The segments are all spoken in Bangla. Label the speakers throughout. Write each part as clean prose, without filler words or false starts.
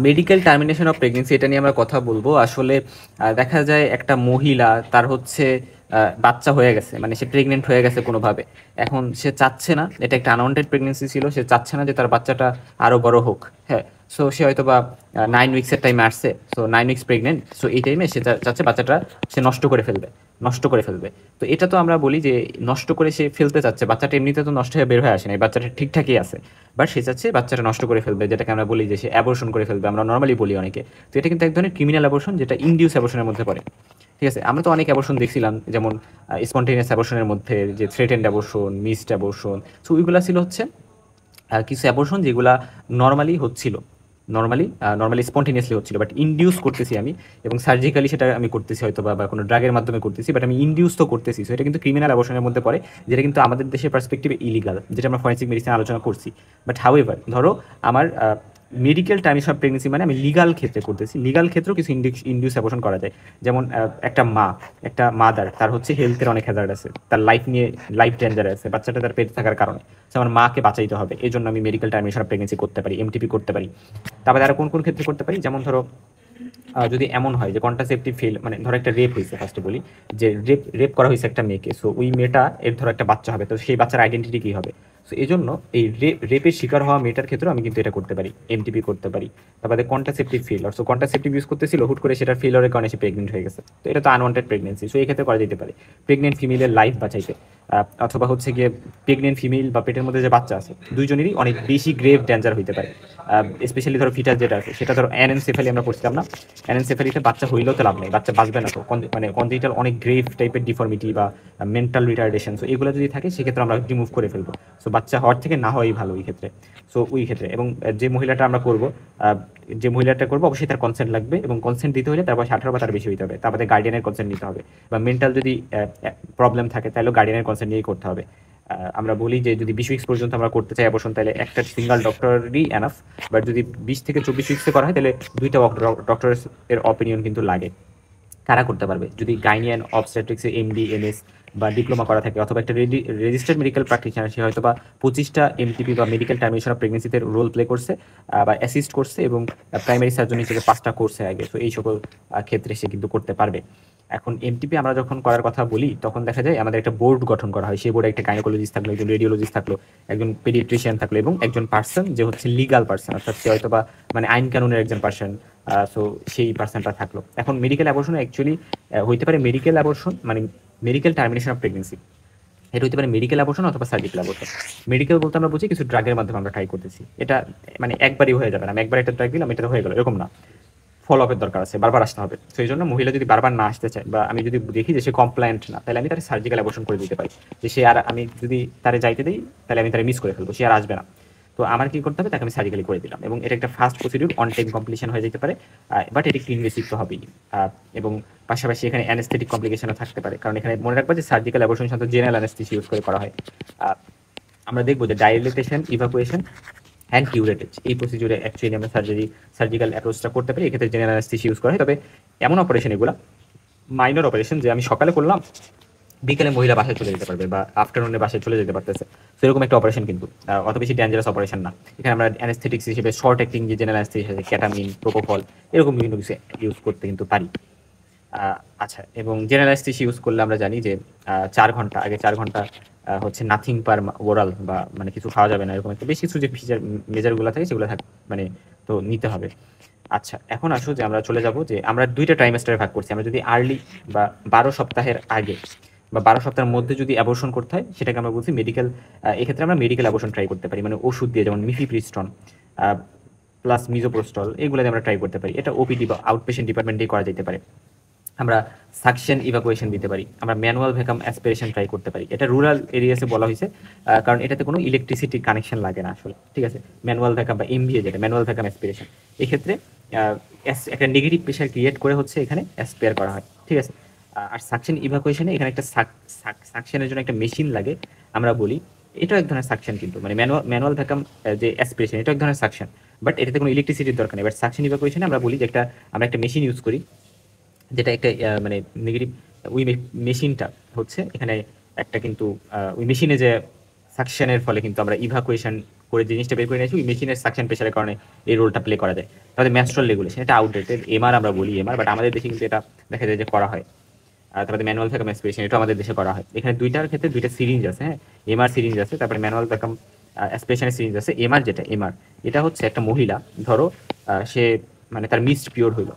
Speaker 1: মেডিকেল টার্মিনেশন অফ প্রেগনেন্সি এটা নিয়ে আমরা কথা বলবো। আসলে দেখা যায় একটা মহিলা তার হচ্ছে বাচ্চা হয়ে গেছে, মানে সে প্রেগনেন্ট হয়ে গেছে কোনোভাবে। এখন সে চাচ্ছে না, এটা একটা আনওয়ান্টেড প্রেগনেন্সি ছিল, সে চাচ্ছে না যে তার বাচ্চাটা আরো বড় হোক। হ্যাঁ, সো সে হয়তো বা 9 উইক্সের টাইমে আসছে, সো 9 উইক্স প্রেগনেন্ট, সো এই টাইমে সে চাচ্ছে বাচ্চাটা সে নষ্ট করে ফেলবে, নষ্ট করে ফেলবে। তো এটা তো আমরা বলি যে নষ্ট করে সে ফেলতে চাচ্ছে, বাচ্চাটা এমনিতে তো নষ্ট হয়ে বের হয়ে আসে না, এই বাচ্চাটা ঠিকঠাকই আছে, বাট সে চাচ্ছে বাচ্চাটা নষ্ট করে ফেলবে, যেটাকে আমরা বলি যে সে অ্যাবর্শন করে ফেলবে, আমরা নর্মালি বলি অনেকে। তো এটা কিন্তু এক ধরনের ক্রিমিনাল অ্যাবর্শন, যেটা ইনডিউস অ্যাবর্শনের মধ্যে পড়ে। ঠিক আছে, আমরা তো অনেক অ্যাবর্শন দেখছিলাম, যেমন স্পন্টেনিয়াস অ্যাবর্শনের মধ্যে যে threatened abortion, missed abortion, so ওইগুলা ছিল হচ্ছে কিছু অ্যাবর্শন যেগুলা নর্মালি হচ্ছিল, নর্মালি স্পন্টেনিয়াসলি হচ্ছিল, বাট ইনডিউস করতেছি আমি, এবং সার্জিক্যালি সেটা আমি করতেছি হয়তো বা কোনো ড্রাগের মাধ্যমে করতেছি, বাট আমি ইনডিউস তো করতেছি। সো এটা কিন্তু ক্রিমিনাল অ্যাবর্শনের মধ্যে পড়ে, যেটা কিন্তু আমাদের দেশের পার্সপেক্টিভে ইলিগাল, যেটা আমরা ফরেন্সিক মেডিসিন আলোচনা করছি। বাট হাউএভার ধরো আমার মেডিকেল টার্মিনেশন অফ প্রেগনেন্সি মানে আমি লিগাল ক্ষেত্রে করতেছি, লিগাল ক্ষেত্রেও কিছু ইনডিউস অ্যাবর্শন করা যায়। যেমন একটা মাদার, তার হচ্ছে হেলথের অনেক হ্যাজার্ড আছে, তার লাইফ ডেঞ্জার আছে বাচ্চাটা তার পেটে থাকার কারণে, সো আমার মাকে বাঁচাইতে হবে, এই জন্য আমি মেডিকেল টার্মিনেশন অফ প্রেগনেন্সি করতে পারি, এমটিপি করতে পারি। তারপরে আরো কোন কোন ক্ষেত্রে করতে পারি, যেমন ধরো যদি এমন হয় যে কন্ট্রাসেপটিভ ফেল, মানে ধরো একটা রেপ হয়েছে, ফার্স্টে বলি যে রেপ করা হয়েছে একটা মেয়েকে, সো ওই মেয়েটা এর ধরো একটা বাচ্চা হবে, তো সেই বাচ্চার আইডেন্টিটি কি হবে। সো এই জন্য এই রেপের শিকার হওয়া মেয়েটার ক্ষেত্রে আমি কিন্তু এটা করতে পারি, এমটিপি করতে পারি। তারপরে কন্ট্রাসেপটিভ ফেলার, সো কন্ট্রাসেপটিভ ইউজ করতেছিল, হুট করে সেটার ফেলারের কারণে সে প্রেগনেন্ট হয়ে গেছে, তো এটা তো আনওয়ান্টেড প্রেগনেন্সি, সো এই ক্ষেত্রে করা যেতে পারে প্রেগনেন্ট ফিমেলের লাইফ বাঁচাইতে। অথবা হচ্ছে গিয়ে প্রেগনেন্ট ফিমেল বা পেটের মধ্যে যে বাচ্চা আছে, দুইজনেরই অনেক বেশি গ্রেভ ডেঞ্জার হইতে পারে। স্পেশালি ধরো ফিটাস যেটা আছে, সেটা ধরো অ্যানেনসেফালি আমরা পড়ছিলাম না, অ্যানেনসেফালিতে বাচ্চা হইলেও তো লাভ নেই, বাচ্চা বাঁচবে না তো, মানে কনজেনিটাল অনেক গ্রেভ টাইপের ডিফর্মিটি বা মেন্টাল রিটার্ডেশন, সো এগুলো যদি থাকে সেক্ষেত্রে আমরা রিমুভ করে ফেলবো। সো বাচ্চা হওয়ার থেকে না হওয়াই ভালো ওই ক্ষেত্রে। সো ওই ক্ষেত্রে এবং যে মহিলাটা আমরা করবো, যে মহিলাটা করবো অবশ্যই তার কনসেন্ট লাগবে, এবং কনসেন্ট দিতে হলে তার বয়স 18 বা তার বেশি হইতে হবে, তারপরে গার্ডিয়ানের কনসেন্ট নিতে হবে, বা মেন্টাল যদি প্রবলেম থাকে তাহলেও গার্ডিয়ানের কনসেন্ট নিয়েই করতে হবে। আমরা বলি যে যদি 20 উইক্স পর্যন্ত আমরা করতে চাই অ্যাবর্শন, তাহলে একটা সিঙ্গেল ডক্টরই এনাফ, বাট যদি 20 থেকে 24 উইক্সে করা হয় তাহলে দুইটা ডক্টরের এর অপিনিয়ন কিন্তু লাগে। কারা করতে পারবে, যদি গাইনিয়ান অবস্টেট্রিক্সে এমডি এমএস বা ডিপ্লোমা করা থাকে, অথবা একটা রেজিস্টার্ড মেডিকেল প্র্যাকটিশনার, সে হয়তো বা 25টা এমটিপি বা মেডিকেল টার্মিনেশন অফ প্রেগনেন্সিতে রোল প্লে করছে বা অ্যাসিস্ট করছে, এবং প্রাইমারি সার্জন হিসেবে 5টা কোর্সে আগে, তো এই সকল ক্ষেত্রে সে কিন্তু করতে পারবে। এখন এমটিপি আমরা যখন করার কথা বলি, তখন দেখা যায় আমাদের একটা বোর্ড গঠন করা হয়, সেই বোর্ডে একটা গাইনোকোলজিস্ট থাকলো, একজন রেডিওলজিস্ট থাকলো, একজন পেডিয়াট্রিশিয়ান থাকলো, এবং একজন পার্সন যে হচ্ছে লিগাল পার্সন, অর্থাৎ সে হয়তো বা মানে আইন কানুনের একজন পার্সন। সো সেই পার্সনটা থাকলো। এখন মেডিকেল অ্যাবর্শন অ্যাকচুয়ালি হইতে পারে মেডিকেল অ্যাবর্শন, মানে মেডিকেল টার্মিনেশন অফ প্রেগনেন্সি, এটা হতে পারে মেডিকেল অ্যাবর্শন অথবা সার্জিক্যাল অ্যাবর্শন। মেডিকেল বলতে আমরা বুঝি কিছু ড্রাগের মাধ্যমে আমরা ট্রাই করতেছি, এটা মানে একবারই হয়ে যাবে না, আমি একবার একটা ড্রাগ দিলাম এটা হয়ে গেল এরকম না, ফলো আপের দরকার আছে, বারবার আসতে হবে। তো এই জন্য মহিলা যদি বারবার না আসতে চায়, বা আমি যদি দেখি যে সে কমপ্লায়েন্ট না, তাহলে আমি তার সার্জিক্যাল অ্যাবর্শন করে দিতে পারি, যে সে আর আমি যদি তারে যাইতে দিই তাহলে আমি তারে মিস করে ফেলবো, সে আর আসবে না। তো আমার কি করতে হবে, তাকে আমি সার্জিক্যালি করে দিলাম, এবং এটা একটা fast procedure, on time completion হয়ে যেতে পারে, বাট এটা একটু ইনভেসিভ তো হবেই। এবং পাশাপাশি এখানে অ্যানেস্থেটিক কমপ্লিকেশনও থাকতে পারে, কারণ এখানে মনে রাখবো যে সার্জিক্যাল অ্যাবর্শন সাধারণত জেনারেল অ্যানেস্থেসিয়া ইউজ করে করা হয়। আহ, আমরা দেখবো যে ডাইলেটেশন, ইভাকুয়েশন অ্যান্ড কিউরেটেজ, এই প্রসিডিউরে অ্যাকচুয়ালি আমরা সার্জিক্যাল অ্যাপ্রোচটা করতে পারি, এক্ষেত্রে জেনারেল অ্যানেস্থেসিয়া ইউজ করা হয়। তবে এমন অপারেশন এগুলো মাইনর অপারেশন, যে আমি সকালে করলাম, বিকেলে মহিলা বাসায় চলে যেতে পারবে, বা আফটারনুনে বাসায় চলে যেতে পারতেছে, সেরকম একটা অপারেশন কিন্তু অত বেশি ডেঞ্জারাস অপারেশন না। এখানে আমরা অ্যানেস্থেটিক্স হিসেবে শর্ট অ্যাক্টিং যে জেনারেল অ্যানেস্থেসিয়া আছে, ক্যাটামিন, প্রোপোফল, এরকম বিভিন্ন কিছু ইউজ করতে কিন্তু পারি। আচ্ছা, এবং জেনারেল অ্যানেস্থেসিয়া ইউজ করলে আমরা জানি যে 4 ঘন্টা আগে, 4 ঘন্টা হচ্ছে নাথিং পার ওরাল, বা মানে কিছু খাওয়া যাবে না, এরকম একটা বেশ কিছু যে ফিচার মেজারগুলো থাকে সেগুলো মানে তো নিতে হবে। আচ্ছা, এখন আসো যে আমরা চলে যাব যে আমরা 2টা ট্রাইমেস্টারে ভাগ করছি, আমরা যদি আর্লি বা 12 সপ্তাহের আগে বা 12 সপ্তাহের মধ্যে যদি অ্যাবর্শন করতে হয়, সেটাকে আমরা বলছি মেডিকেল। এক্ষেত্রে আমরা মেডিকেল অ্যাবর্শন ট্রাই করতে পারি, মানে ওষুধ দিয়ে, যেমন মিফিপ্রিস্টন প্লাস মিজোপ্রোস্টল, এগুলো দিয়ে আমরা ট্রাই করতে পারি, এটা ওপিডি বা আউট পেশেন্ট ডিপার্টমেন্টেই করা যেতে পারে। আমরা সাকশন ইভাকুয়েশন দিতে পারি, আমরা ম্যানুয়াল ভ্যাকাম অ্যাসপিরেশন ট্রাই করতে পারি, এটা রুরাল এরিয়াসে বলা হয়েছে, কারণ এটাতে কোনো ইলেকট্রিসিটি কানেকশন লাগে না আসলে। ঠিক আছে, ম্যানুয়াল ভ্যাকাম বা এমভিএ, যেটা ম্যানুয়াল ভ্যাকাম অ্যাসপিরেশন, এক্ষেত্রে একটা নেগেটিভ প্রেশার ক্রিয়েট করে হচ্ছে এখানে অ্যাসপিয়ার করা হয়। ঠিক আছে, আর সাকশন ইভাকুয়েশনে এখানে একটা সাকশনের জন্য একটা মেশিন লাগে, আমরা বলি এটাও এক ধরনের সাকশন, কিন্তু মানে ম্যানুয়াল ভ্যাকাম যে অ্যাসপিরেশন, এটা এক ধরনের সাকশন, বাট এটাতে কোনো ইলেকট্রিসিটির দরকার নেই। বাট সাকশন ইভাকুয়েশনে আমরা বলি যে আমরা একটা মেশিন ইউজ করি, যেটা একটা মানে নেগেটিভ, ওই মেশিনটা হচ্ছে এখানে একটা কিন্তু ওই মেশিনে যে সাকশনের ফলে কিন্তু আমরা ইভাকুয়েশন করে যে জিনিসটা বের করে নিয়েছি ওই মেশিনের সাকশন প্রেশারের কারণে এই রোলটা প্লে করা যায়। তাহলে ম্যাস্ট্রাল রেগুলেশন এটা আউটডেটেড, এমআর আমরা বলি এমআর, বাট আমাদের দেশে কিন্তু এটা দেখা যায় যে করা হয়। তারপরে ম্যানুয়াল ভ্যাকাম অ্যাসপিরেশন এটা আমাদের দেশে করা হয়। এখানে দুইটার ক্ষেত্রে দুইটা সিরিঞ্জ আছে, হ্যাঁ, এমআর সিরিঞ্জ আছে, তারপরে ম্যানুয়াল ভ্যাকাম অ্যাসপিরেশনের সিরিঞ্জ আছে। এমআর যেটা এমআর এটা হচ্ছে একটা মহিলা, ধরো সে মানে তার মিসড পিরিয়ড হলো,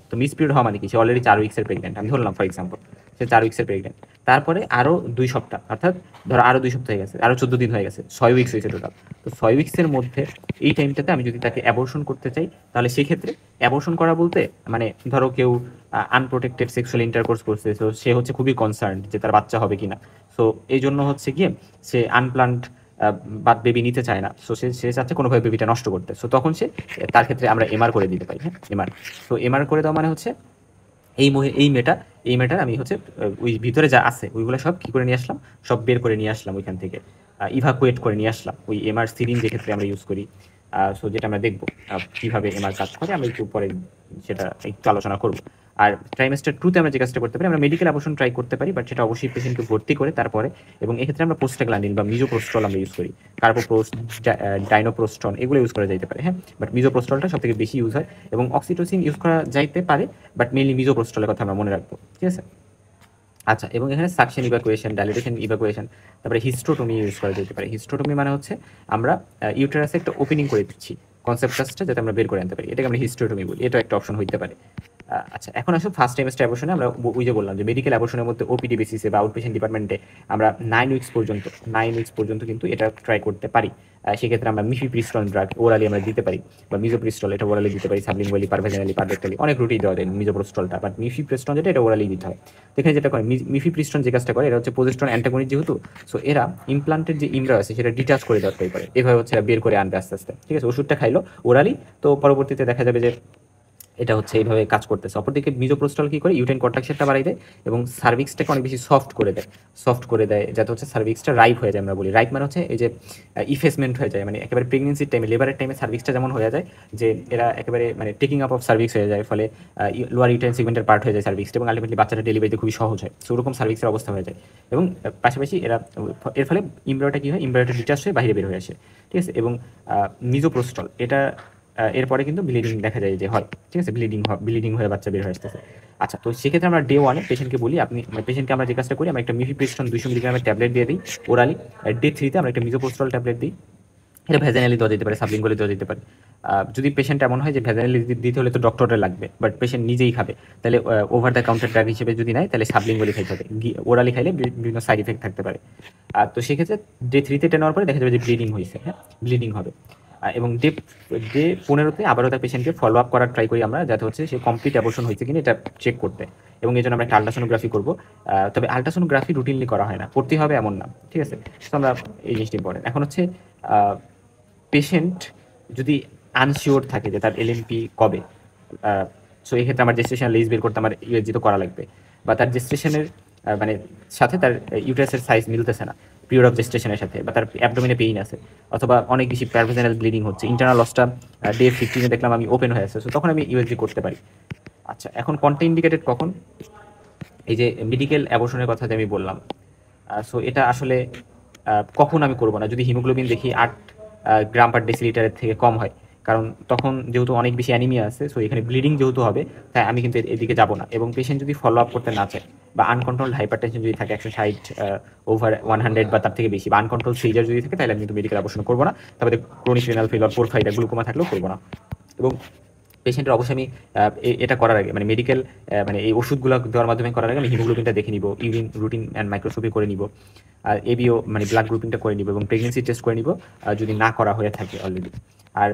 Speaker 1: তো মিস পিরিয়ড হওয়া মানে কি, সে অলরেডি 4 উইক্সের প্রেগনেন্ট, আমি ধরলাম ফর এক্সাম্পল সে 4 উইক্সের প্রেগনেন্ট, তারপরে আরো 2 সপ্তাহ, অর্থাৎ ধরো আরো 2 সপ্তাহ হয়ে গেছে, আরো 14 দিন হয়ে গেছে, 6 উইক্স হয়েছে টোটাল। তো 6 উইক্সের মধ্যে এই টাইমটাতে আমি যদি তাকে অ্যাবর্শন করতে চাই, তাহলে সেই ক্ষেত্রে অ্যাবর্শন করা বলতে মানে ধরো কেউ আনপ্রোটেক্টেড সেক্সুয়াল ইন্টারকোর্স করছে, তো সে হচ্ছে খুবই কনসার্ন যে তার বাচ্চা হবে কিনা, সো এই জন্য হচ্ছে গিয়ে সে আনপ্লান্ট বাদ বেবি নিতে চায় না, সো সে চাচ্ছে কোনোভাবে বেবিটা নষ্ট করতে, সো তখন সে তার ক্ষেত্রে আমরা এমআর করে দিতে পারি, হ্যাঁ এমআর। তো এমআর করে দেওয়া মানে হচ্ছে এই মেয়েটার আমি হচ্ছে ওই ভিতরে যা আছে ওইগুলো সব কি করে নিয়ে আসলাম, সব বের করে নিয়ে আসলাম ওইখান থেকে, ইভাকুয়েট করে নিয়ে আসলাম ওই এমআর সিরিঞ্জ যে ক্ষেত্রে আমরা ইউজ করি। সো যেটা আমরা দেখবো কিভাবে এমআর কাজ করে, আমরা একটু পরে সেটা একটু আলোচনা করবো। আর ট্রাইমেস্টার 2-তে আমরা যে কাজটা করতে পারি, আমরা মেডিকেল অ্যাবর্শন ট্রাই করতে পারি, বাট সেটা অবশ্যই পেশেন্টকে ভর্তি করে তারপরে, এবং এক্ষেত্রে আমরা প্রোস্টাগ্ল্যান্ডিন বা মিজোপ্রোস্ট্রল আমরা ইউজ করি, কার্বোপ্রোস্ট, ডাইনোপ্রোস্টন এগুলো ইউজ করা যাইতে পারে, হ্যাঁ, বাট মিজোপ্রোস্টলটা সব থেকে বেশি ইউজ হয়, এবং অক্সিটোসিন ইউজ করা যাইতে পারে, বাট মেইনলি মিজোপ্রোস্টলের কথা আমরা মনে রাখবো, ঠিক আছে। আচ্ছা, এবং এখানে সাকশন ইভাকুয়েশন, ডাইলেটেশন ইভাকুয়েশন, তারপরে হিস্টোটমি ইউজ করা যেতে পারে। হিস্টোটমি মানে হচ্ছে আমরা ইউটেরাসে একটা ওপেনিং করে দিচ্ছি কনসেপ্টাসটা যাতে আমরা বের করে আনতে পারি, এটাকে আমরা হিস্টোটমি বলি, এটা একটা অপশন হইতে পারে। আচ্ছা, এখন আসো ফার্স্ট টাইমেস্টার অ্যাবর্শনে। আমরা ওই যে বললাম যে মেডিকেল অ্যাবর্শনের মধ্যে ওপিডি বেসিসে বা আউটপেশেন্ট ডিপার্টমেন্টে আমরা 9 উইক্স পর্যন্ত কিন্তু এটা ট্রাই করতে পারি। সেক্ষেত্রে আমরা মিফিপ্রিস্টল ড্রাগ ওরালি আমরা দিতে পারি, বা মিজোপ্রিস্টল এটা ওরালি দিতে পারি, সাবলিঙ্গুয়ালি, পারভেজানালি, পারভেক্টালি, অনেক রুটেই দেওয়া যায় মিজোপ্রোস্টলটা, বাট মিফিপ্রিস্টল যেটা এটা ওরালি দিতে হয়। এখানে যেটা করে মিফিপ্রিস্টন যে কাজটা করে, এটা হচ্ছে প্রোজেস্টেরন অ্যান্টাগনিস্ট যেহেতু, সো এরা ইমপ্লান্টের যে ইমরা আছে সেটা ডিটাচ করে দেওয়ার ট্রাই করে, এভাবে হচ্ছে বের করে আনবে আস্তে আস্তে, ঠিক আছে। ওষুধটা খাইলো ওরালি, তো পরবর্তীতে দেখা যাবে যে এটা হচ্ছে এইভাবে কাজ করতেছে। অপরদিকে মিজোপ্রোস্টল কি করে, ইউটেন কন্ট্রাকশনটা বাড়াই দেয় এবং সার্ভিক্সটাকে অনেক বেশি সফট করে দেয় যাতে হচ্ছে সার্ভিক্সটা রাইপ হয়ে যায়। আমরা বলি রাইপ মানে হচ্ছে এই যে ইফেসমেন্ট হয়ে যায়, মানে একেবারে প্রেগনেন্সির টাইমে, লেবারের টাইমে সার্ভিক্সটা যেমন হয়ে যায় যে এরা একেবারে মানে টেকিং আপ অফ সার্ভিক্স হয়ে যায়, ফলে লোয়ার ইউটেরাইন সেগমেন্টের পার্ট হয়ে যায় সার্ভিক্সটা, এবং আলটিমেটলি বাচ্চাটা ডেলিভারিতে খুবই সহজ হয়, সো ওরকম সার্ভিক্সের অবস্থা হয়ে যায়। এবং পাশাপাশি এর ফলে ইমব্রয়টা কি হয়, ইমব্রয়টা ডিটাচ হয়ে বাইরে বের হয়ে আসে, ঠিক আছে। এবং মিজোপ্রোস্টল এটা এরপরে কিন্তু ব্লিডিং দেখা যায় যে হয়, ঠিক আছে, ব্লিডিং হয়ে বাচ্চা বের হয়ে আসতেছে। আচ্ছা, তো সেক্ষেত্রে আমরা ডে 1-এ পেশেন্টকে বলি, পেশেন্টকে আমরা যে কাজটা করি, আমরা একটা মিফিপ্রিস্টন 200 মিলিগ্রামের ট্যাবলেট দিয়ে দিই ওরালি। ডে 3-তে আমরা একটা মিজোপ্রোস্টল ট্যাবলেট দিই, এটা ভ্যাজানালি দেওয়া যেতে পারে, সাবলিঙ্গুয়ালি দেওয়া যেতে পারে। যদি পেশেন্ট এমন হয় যে ভ্যাজানালি দিতে হলে তো ডক্টরের লাগবে, বাট পেশেন্ট নিজেই খাবে, তাহলে ওভার দ্য কাউন্টার ড্রাগ হিসেবে যদি নেয় তাহলে সাবলিঙ্গুয়ালি খাইতে হবে, ওরালি খাইলে বিভিন্ন সাইড ইফেক্ট থাকতে পারে। তো সেক্ষেত্রে ডে 3-তে এটা নেওয়ার পরে দেখা যাবে যে ব্লিডিং হয়েছে, হ্যাঁ, ব্লিডিং হবে। এবং ডে 15-তে আবারও তার পেশেন্টকে ফলো আপ করার ট্রাই করি আমরা, যাতে হচ্ছে সে কমপ্লিট অ্যাবর্শন হয়েছে কিনা এটা চেক করতে, এবং এই জন্য আমরা একটা আল্ট্রাসোনোগ্রাফি করবো। তবে আল্ট্রাসোনোগ্রাফি রুটিনলি করা হয় না, করতে হবে এমন না, ঠিক আছে। তো আমরা এই জিনিসটি ইম্পর্টেন্ট। এখন হচ্ছে পেশেন্ট যদি আনশিওর থাকে যে তার এলএমপি কবে, সো এই ক্ষেত্রে আমার জেস্টেশন লিস্ট বের করতে আমার ইউএসজি তো করা লাগবে, বা তার জেস্টেশনের মানে সাথে তার ইউটারাসের সাইজ মিলতেছে না পিরিয়ড অফ জেস্টেশনের সাথে, বা তার অ্যাবডোমিনে পেইন আছে, অথবা অনেক বেশি প্যারভেজানাল ব্লিডিং হচ্ছে, ইন্টারনাল লসটা ডে 15-এ দেখলাম আমি ওপেন হয়ে আছে, সো তখন আমি ইউএসজি করতে পারি। আচ্ছা, এখন কন্ট্রা ইন্ডিকেটেড কখন, এই যে মেডিকেল অ্যাবর্শনের কথা যে আমি বললাম, সো এটা আসলে কখন আমি করবো না, যদি হিমোগ্লোবিন দেখি 8 গ্রাম পার ডেসিলিটারের থেকে কম হয়, কারণ তখন যেহেতু অনেক বেশি অ্যানিমিয়া আছে, সো এখানে ব্লিডিং যেহেতু হবে, তাই আমি কিন্তু এদিকে যাব না। এবং পেশেন্ট যদি ফলো আপ করতে না চায়, বা আনকন্ট্রোলড হাইপারটেনশন যদি থাকে 160 ওভার 100 বা তার থেকে বেশি, বা আনকন্ট্রোল সিজার যদি থাকে, তাহলে আমি কিন্তু মেডিকেল অ্যাবর্শন করবো না। তারপরে chronic renal failure, porphyria, glaucoma থাকলেও করবো না। এবং পেশেন্টের অবশ্যই আমি এটা করার আগে মানে মেডিকেল মানে এই ওষুধগুলো দেওয়ার মাধ্যমে করার আগে আমি হিমোগ্লোবিনটা দেখে নিব, ইউরিন রুটিন অ্যান্ড মাইক্রোস্কোপি করে নিব, আর এবিও মানে ব্লাড গ্রুপিংটা করে নিব, এবং প্রেগনেন্সি টেস্ট করে নিব যদি না করা হয়ে থাকে অলরেডি। আর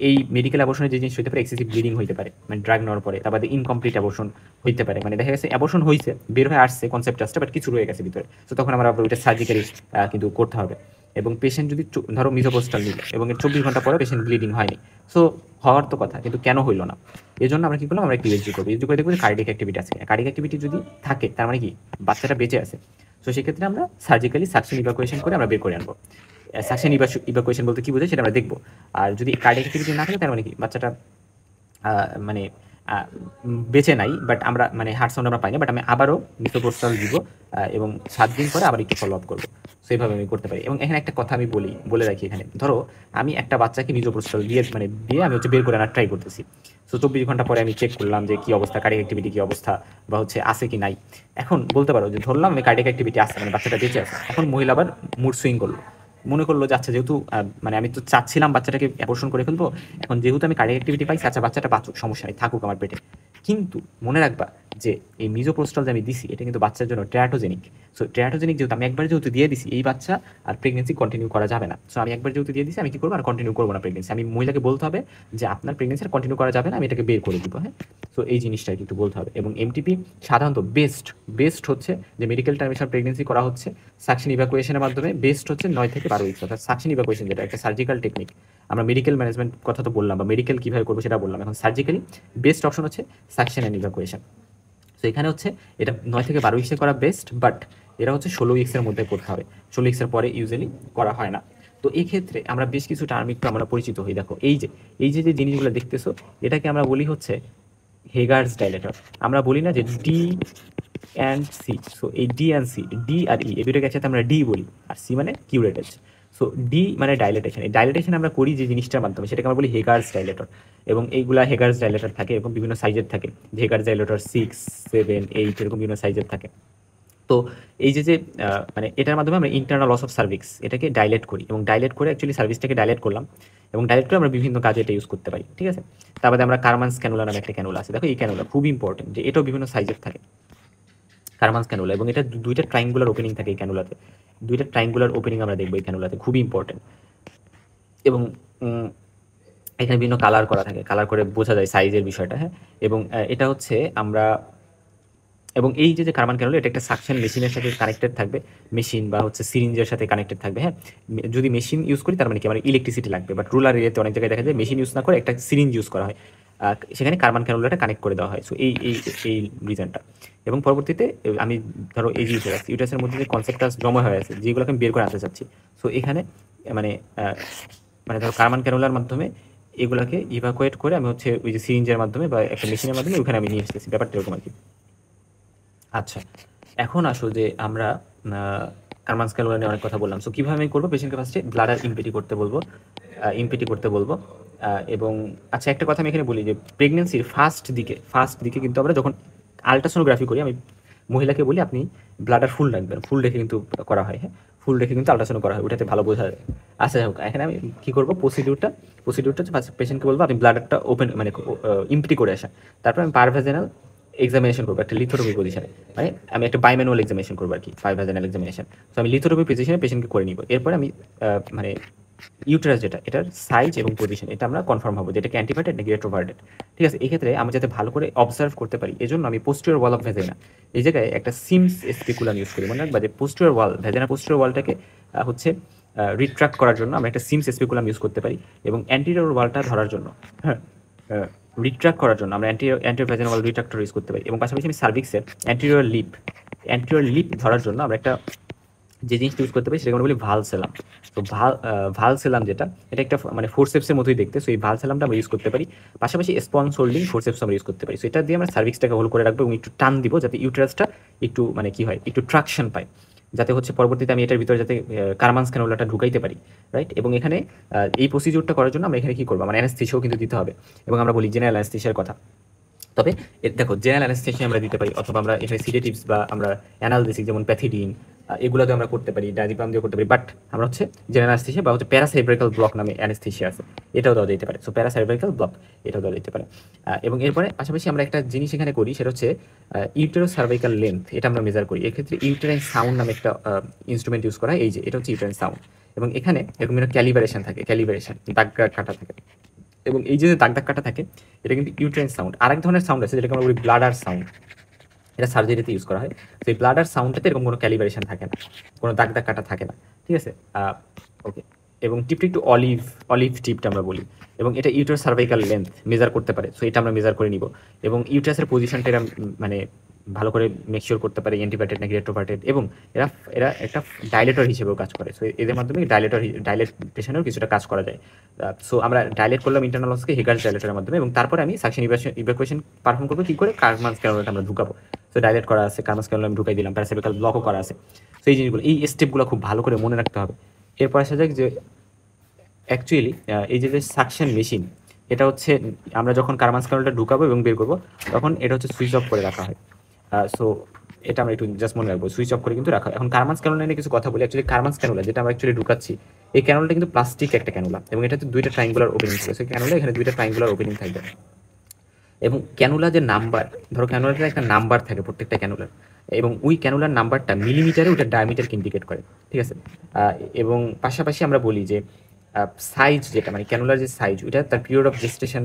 Speaker 1: এই মেডিকেল অ্যাবর্শনের যে জিনিস হতে পারে, এক্সেসিভ ব্লিডিং হতে পারে মানে ড্রাগ নেওয়ার পরে, তারপরে ইনকমপ্লিট অ্যাবর্শন হইতে পারে, মানে দেখা গেছে অ্যাবর্শন হয়েছে, বের হয়ে আসছে কনসেপ্টাসটা, বাট কিছু রয়ে গেছে ভিতরে, তো তখন আমরা ওইটা সার্জিক্যালি কিন্তু করতে হবে। এবং পেশেন্ট যদি ধরো মিজোপ্রোস্টাল নিল এবং এর 24 ঘন্টা পরে পেশেন্ট ব্লিডিং হয়নি, সো হওয়ার তো কথা, কিন্তু কেন হইলো না, এই জন্য আমরা কি করলাম, আমরা একটু ইউএসজি করবো, ইউএসজি করে দেখবো যে কার্ডিয়াক অ্যাক্টিভিটি আছে, কার্ডিয়াক অ্যাক্টিভিটি যদি থাকে তার মানে কি বাচ্চাটা বেঁচে আছে, সো সেক্ষেত্রে আমরা সার্জিক্যালি সাকশন ইভাকুয়েশন করে আমরা বের করে আনবো। সাকশন ইভাকুয়েশন বলতে কি বোঝায় সেটা আমরা দেখবো। আর যদি কার্ডিয়াক অ্যাক্টিভিটি না থাকে তার মানে কি বাচ্চাটা মানে বেঁচে নাই, বাট আমরা মানে হার্ট সাউন্ড আমরা পাই না, বাট আমি আবারও মিজোপ্রোস্টাল দিব, এবং 7 দিন পরে আবার একটু ফলো আপ করবো। সো এইভাবে আমি করতে পারি। এবং এখানে একটা কথা আমি বলে রাখি এখানে, ধরো আমি একটা বাচ্চাকে মিজোপ্রোস্টাল দিয়ে আমি হচ্ছে বের করে আনার ট্রাই করতেছি। সো 24 ঘন্টা পরে আমি চেক করলাম যে কি অবস্থা, কার্ডিয়াক অ্যাক্টিভিটি কি অবস্থা, বা হচ্ছে আছে কি নাই। এখন বলতে পারো যে ধরলাম আমি কার্ডিয়াক অ্যাক্টিভিটি আছে, মানে বাচ্চাটা বেঁচে আছে। এখন মহিলা আবার মুড সুইং করলো, মনে করলো যে আচ্ছা যেহেতু মানে আমি তো চাচ্ছিলাম বাচ্চাটাকে অ্যাবর্শন করে ফেলবো, এখন যেহেতু আমি কার্ডিয়াক অ্যাক্টিভিটি পাইছি, আচ্ছা বাচ্চাটা বাঁচুক, সমস্যা নেই, থাকুক আমার পেটে। কিন্তু মনে রাখবা যে এই মিজোপ্রোস্টাল যে আমি দিছি এটা কিন্তু বাচ্চার জন্য ট্যারাটোজেনিক। সো ট্যারাটোজেনিক যেহেতু আমি একবার যেহেতু দিয়ে দিছি, এই বাচ্চা আর প্রেগনেন্সি কন্টিনিউ করা যাবে না। সো আমি একবার যেহেতু দিয়ে দিছি, আমি কি করবো, আর কন্টিনিউ করবো না প্রেগনেন্সি। আমি মহিলাকে বলতে হবে যে আপনার প্রেগনেন্সি আর কন্টিনিউ করা যাবে না, আমি এটাকে বের করে দিব। হ্যাঁ, সো এই জিনিসটা কিন্তু বলতে হবে। এবং এমটিপি সাধারণত বেস্ট হচ্ছে যে মেডিকেল টার্মিনেশন প্রেগনেন্সি করা হচ্ছে সাকশন ইভাকুয়েশনের মাধ্যমে। বেস্ট হচ্ছে 9 থেকে 12 উইকস, অর্থাৎ সাকশন ইভাকুয়েশন যেটা একটা সার্জিক্যাল টেকনিক। আমরা মেডিকেল ম্যানেজমেন্ট কথা তো বললাম, বা মেডিকেল কীভাবে করবো সেটা বললাম। এখন সার্জিক্যালি বেস্ট অপশন হচ্ছে সাকশন অ্যান্ড ইভাকুয়েশন। তো এখানে হচ্ছে এটা 9 থেকে 12 উইক্সে করা বেস্ট, বাট এরা হচ্ছে 16 উইক্সের মধ্যে করতে হবে। 16 উইক্সের পরে ইউজুয়ালি করা হয় না। তো এই ক্ষেত্রে আমরা বেশ কিছু টার্ম একটু আমরা পরিচিত হই। দেখো এই যে জিনিসগুলো দেখতেছো, এটাকে আমরা বলি হচ্ছে হেগার্স ডাইলেটর। আমরা বলি না যে ডি অ্যান্ড সি। সো এই ডি অ্যান্ড সি, ডি আর ই, এই দুটোকে একসাথে আমরা ডি বলি, আর সি মানে কিউরেটেজ। সো ডি মানে ডাইলেটেশন। এই ডাইলেটেশন আমরা করি যে জিনিসটার মাধ্যমে, সেটাকে আমরা বলি হেগার্স ডাইলেটর। এবং এইগুলা হেগার্স ডাইলেটর থাকে, এবং বিভিন্ন সাইজের থাকে। হেগার্স ডাইলেটর 6, 7, 8 এরকম বিভিন্ন সাইজের থাকে। তো এই যে মানে এটার মাধ্যমে আমরা ইন্টারনাল লস অফ সার্ভিক্স এটাকে ডাইলেট করি, এবং ডাইলেট করে অ্যাকচুয়ালি সার্ভিসটাকে ডাইলেট করলাম, এবং ডাইলেট করে আমরা বিভিন্ন কাজে এটা ইউজ করতে পারি। ঠিক আছে, তারপরে আমরা কারমান্স ক্যানুলা নামে একটা ক্যানুলা আছে। দেখো এই ক্যানুলা খুব ইম্পর্টেন্ট, যে এটাও বিভিন্ন সাইজের থাকে, কারমান্স ক্যানুলা। এবং এটা দুইটা ট্রাইঙ্গুলার ওপেনিং থাকে এই ক্যানুলাতে। দুইটা ট্রাইঙ্গুলার ওপেনিং আমরা দেখবো এই ক্যানুলাতে, খুবই ইম্পর্টেন্ট। এবং এখানে বিভিন্ন কালার করা থাকে, কালার করে বোঝা যায় সাইজের বিষয়টা। হ্যাঁ, এবং এটা হচ্ছে আমরা, এবং এই যে কার্বান ক্যানুলা, এটা একটা সাকশন মেশিনের সাথে কানেক্টেড থাকবে, মেশিন বা হচ্ছে সিরিঞ্জের সাথে কানেক্টেড থাকবে। হ্যাঁ, যদি মেশিন ইউজ করি তার মানে কি আমার ইলেকট্রিসিটি লাগবে, বাট রুরাল এরিয়াতে অনেক জায়গায় দেখা যায় মেশিন ইউজ না করে একটা সিরিঞ্জ ইউজ করা হয়, সেখানে কার্বান ক্যানুলাটা কানেক্ট করে দেওয়া হয়। সো এই রিজনটা। এবং পরবর্তীতে আমি ধরো এই যে ইউটারাসের মধ্যে যে কনসেপ্টটা জমা হয়ে আছে, যেগুলোকে আমি বের করে আনতে চাচ্ছি, সো এখানে মানে মানে ধরো কার্বান ক্যানুলার মাধ্যমে এগুলাকে ইভাকুয়েট করে আমি হচ্ছে ওই যে সিরিঞ্জের মাধ্যমে বা একটা মেশিনের মাধ্যমে ওখানে আমি নিয়ে আসতেছি, ব্যাপারটা এরকম আর কি। আচ্ছা, এখন আসো যে আমরা কার্বান ক্যানুলা নিয়ে অনেক কথা বললাম। সো কীভাবে আমি করবো, পেশেন্টকে ফার্স্টে ব্লাডার ইমপিটি করতে বলবো। এবং আচ্ছা একটা কথা আমি এখানে বলি যে প্রেগনেন্সির ফার্স্ট দিকে কিন্তু আমরা যখন আলট্রাসোনোগ্রাফি করি, আমি মহিলাকে বলি আপনি ব্লাডার ফুল রাখবেন, ফুল রেখে কিন্তু করা হয়। হ্যাঁ, ফুল রেখে কিন্তু আলট্রাসাউন্ড করা হয়, ওটাতে ভালো বোঝা যায়। আচ্ছা হোক, এখানে আমি কী করবো, প্রসিডিউরটা হচ্ছে ফার্স্ট পেশেন্টকে বলবো আপনি ব্লাডারটা ওপেন মানে ইমপিটি করে আসা। তারপর আমি পারভেজেনাল এক্সামিনেশন করবো একটা লিথোটমি পজিশনে, মানে আমি একটা বাইম্যানুয়াল এক্সামিনেশন করবো আর কি, পারভেজেনাল এক্সামিনেশন। তো আমি লিথোটমি পজিশনে পেশেন্টকে করে নিব। এরপরে আমি মানে ইউটেরাস যেটা, এটার সাইজ এবং পজিশন এটা আমরা কনফার্ম হবো, যেটাকে অ্যান্টিভার্টেড নাকি রেট্রোভার্টেড। ঠিক আছে, এই ক্ষেত্রে আমি যাতে ভালো করে অবজার্ভ করতে পারি, এজন্য আমি পোস্টিরিয়র ওয়াল অফ ভেজাইনা, এই জায়গায় একটা সিমস স্পেকুলাম ইউজ করি। মনে রাখবা যে পোস্টিরিয়র ওয়াল, ভেজাইনা পোস্টিরিয়র ওয়ালটাকে হচ্ছে রিট্রাক্ট করার জন্য আমরা একটা সিমস স্পেকুলাম ইউজ করতে পারি, এবং অ্যান্টিরিয়র ওয়ালটা ধরার জন্য, হ্যাঁ, রিট্রাক্ট করার জন্য আমরা অ্যান্টিরিয়র ভেজাইনা ওয়াল রিট্রাক্টর ইউজ করতে পারি। এবং পাশাপাশি আমি সার্ভিক্সের অ্যান্টিরিয়র লিপ ধরার জন্য আমরা একটা যে জিনিসটা ইউজ করতে পারি সেটা আমরা বলি ভালসেলাম। তো ভালসেলাম যেটা, এটা একটা মানে ফোরসেপসের মতোই দেখতে। সো এই ভালসেলামটা আমরা ইউজ করতে পারি। পাশাপাশি স্পঞ্জ হোল্ডিং ফোরসেপস আমরা ইউজ করতে পারি। সো এটা দিয়ে আমরা সার্ভিক্সটাকে হোল্ড করে রাখবো এবং একটু টান দিব, যাতে ইউটেরাসটা একটু মানে কি হয়, একটু ট্রাকশন পায়, যাতে হচ্ছে পরবর্তীতে আমি এটার ভিতরে যাতে কার্বান ক্যানুলাটা ঢুকাইতে পারি, রাইট। এবং এখানে এই প্রসিডিউরটা করার জন্য আমরা এখানে কি করবো, মানে অ্যানেস্থেশিয়াও কিন্তু দিতে হবে। এবং আমরা বলি জেনারেল অ্যানেস্থেশিয়ার কথা। তবে দেখো জেনারেল অ্যানেস্থেশিয়া আমরা দিতে পারি, অথবা আমরা এখানে সিডেটিভস বা আমরা অ্যানালজেসিক যেমন প্যাথিডিন এগুলোতে আমরা করতে পারি, ডায়াজিপাম দিয়ে করতে পারি। বাট আমরা হচ্ছে জেনারেল অ্যানেস্থেশিয়া বা হচ্ছে প্যারাসেরিব্রাল ব্লক নামে অ্যানেস্থেশিয়া আছে, এটাও দেওয়া যেতে পারে। সো প্যারাসেরিব্রাল ব্লক এটাও দেওয়া যেতে পারে। এবং এরপরে পাশাপাশি আমরা একটা জিনিস এখানে করি, সেটা হচ্ছে ইউটেরো সার্ভাইকাল লেন্থ, এটা আমরা মেজার করি। এক্ষেত্রে ইউটেরাইন সাউন্ড নামে একটা ইনস্ট্রুমেন্ট ইউজ করা হয়। এই যে এটা হচ্ছে ইউটেরাইন সাউন্ড, এবং এখানে এরকম ক্যালিব্রেশন থাকে, দাগ কাটা থাকে। এবং এই যে দাগ কাটা থাকে, এটা কিন্তু ইউটেরাইন সাউন্ড। আরেক ধরনের সাউন্ড আছে যেটাকে আমরা বলি ব্লাডার সাউন্ড, এটা সার্জারিতে ইউজ করা হয়। তো এই ব্লাডার সাউন্ডটাতে এরকম কোনো ক্যালিব্রেশন থাকে না, কোনো দাগ কাটা থাকে না। ঠিক আছে, ওকে। এবং টিপটা একটু অলিভ টিপটা আমরা বলি। এবং এটা ইউটেরাস সার্ভাইকাল লেন্থ মেজার করতে পারে। সো এটা আমরা মেজার করে নিব। এবং ইউটেরাসের পজিশনটা এরা মানে ভালো করে মেকশিওর করতে পারে অ্যান্টিভার্টেড নাকি রেট্রোভার্টেড, এবং এরা এরা একটা ডাইলেটর হিসেবেও কাজ করে। সো এদের মাধ্যমে ডাইলেটেশনেও কিছুটা কাজ করা যায়। সো আমরা ডাইলেট করলাম ইন্টারনাল লসকে হেগার্স ডাইলেটরের মাধ্যমে, এবং তারপরে আমি সাকশন ইভাকুয়েশন পারফর্ম করবো কী করে, কার্মান্স ক্যানুলাটা আমরা ঢুকাবো। সো ডাইলেট করা আছে, কার্মান্স ক্যানুলা আমি ঢুকাই দিলাম, প্যারাসেপিক্যাল ব্লকও করা আছে। সো এই জিনিসগুলো, এই স্টেপগুলো খুব ভালো করে মনে রাখতে হবে। এরপর আসা যাক যে অ্যাকচুয়ালি এই যে সাকশন মেশিন, এটা হচ্ছে আমরা যখন কার্মান্স ক্যানুলাটা ঢুকাবো এবং বের করবো, তখন এটা হচ্ছে সুইচ অফ করে রাখা হয়। সো এটা আমরা একটু জাস্ট মনে রাখবো, সুইচ অফ করে কিন্তু রাখা হয়। এখন কার্মান্স ক্যানুলা নিয়ে কিছু কথা বলি। অ্যাকচুয়ালি কার্মান্স ক্যানুলা যেটা আমরা অ্যাকচুয়ালি ঢুকাচ্ছি, এই ক্যানুলাটা কিন্তু প্লাস্টিক একটা ক্যানুলা, এবং এটাতে দুইটা ট্রাইঙ্গুলার ওপেনিং থাকে। সো ক্যানুলা এখানে দুইটা ট্রাইঙ্গুলার ওপেনিং থাকবে, এবং ক্যানুলা যে নাম্বার, ধরো ক্যানুলাটার একটা নাম্বার থাকে প্রত্যেকটা ক্যানুলার, এবং ওই ক্যানুলার নাম্বারটা মিলিমিটারে ওটা ডায়ামিটারকে ইন্ডিকেট করে, ঠিক আছে। এবং পাশাপাশি আমরা বলি যে সাইজ যেটা, মানে ক্যানুলার যে সাইজ, ওইটা তার পিরিয়ড অফ জেস্টেশন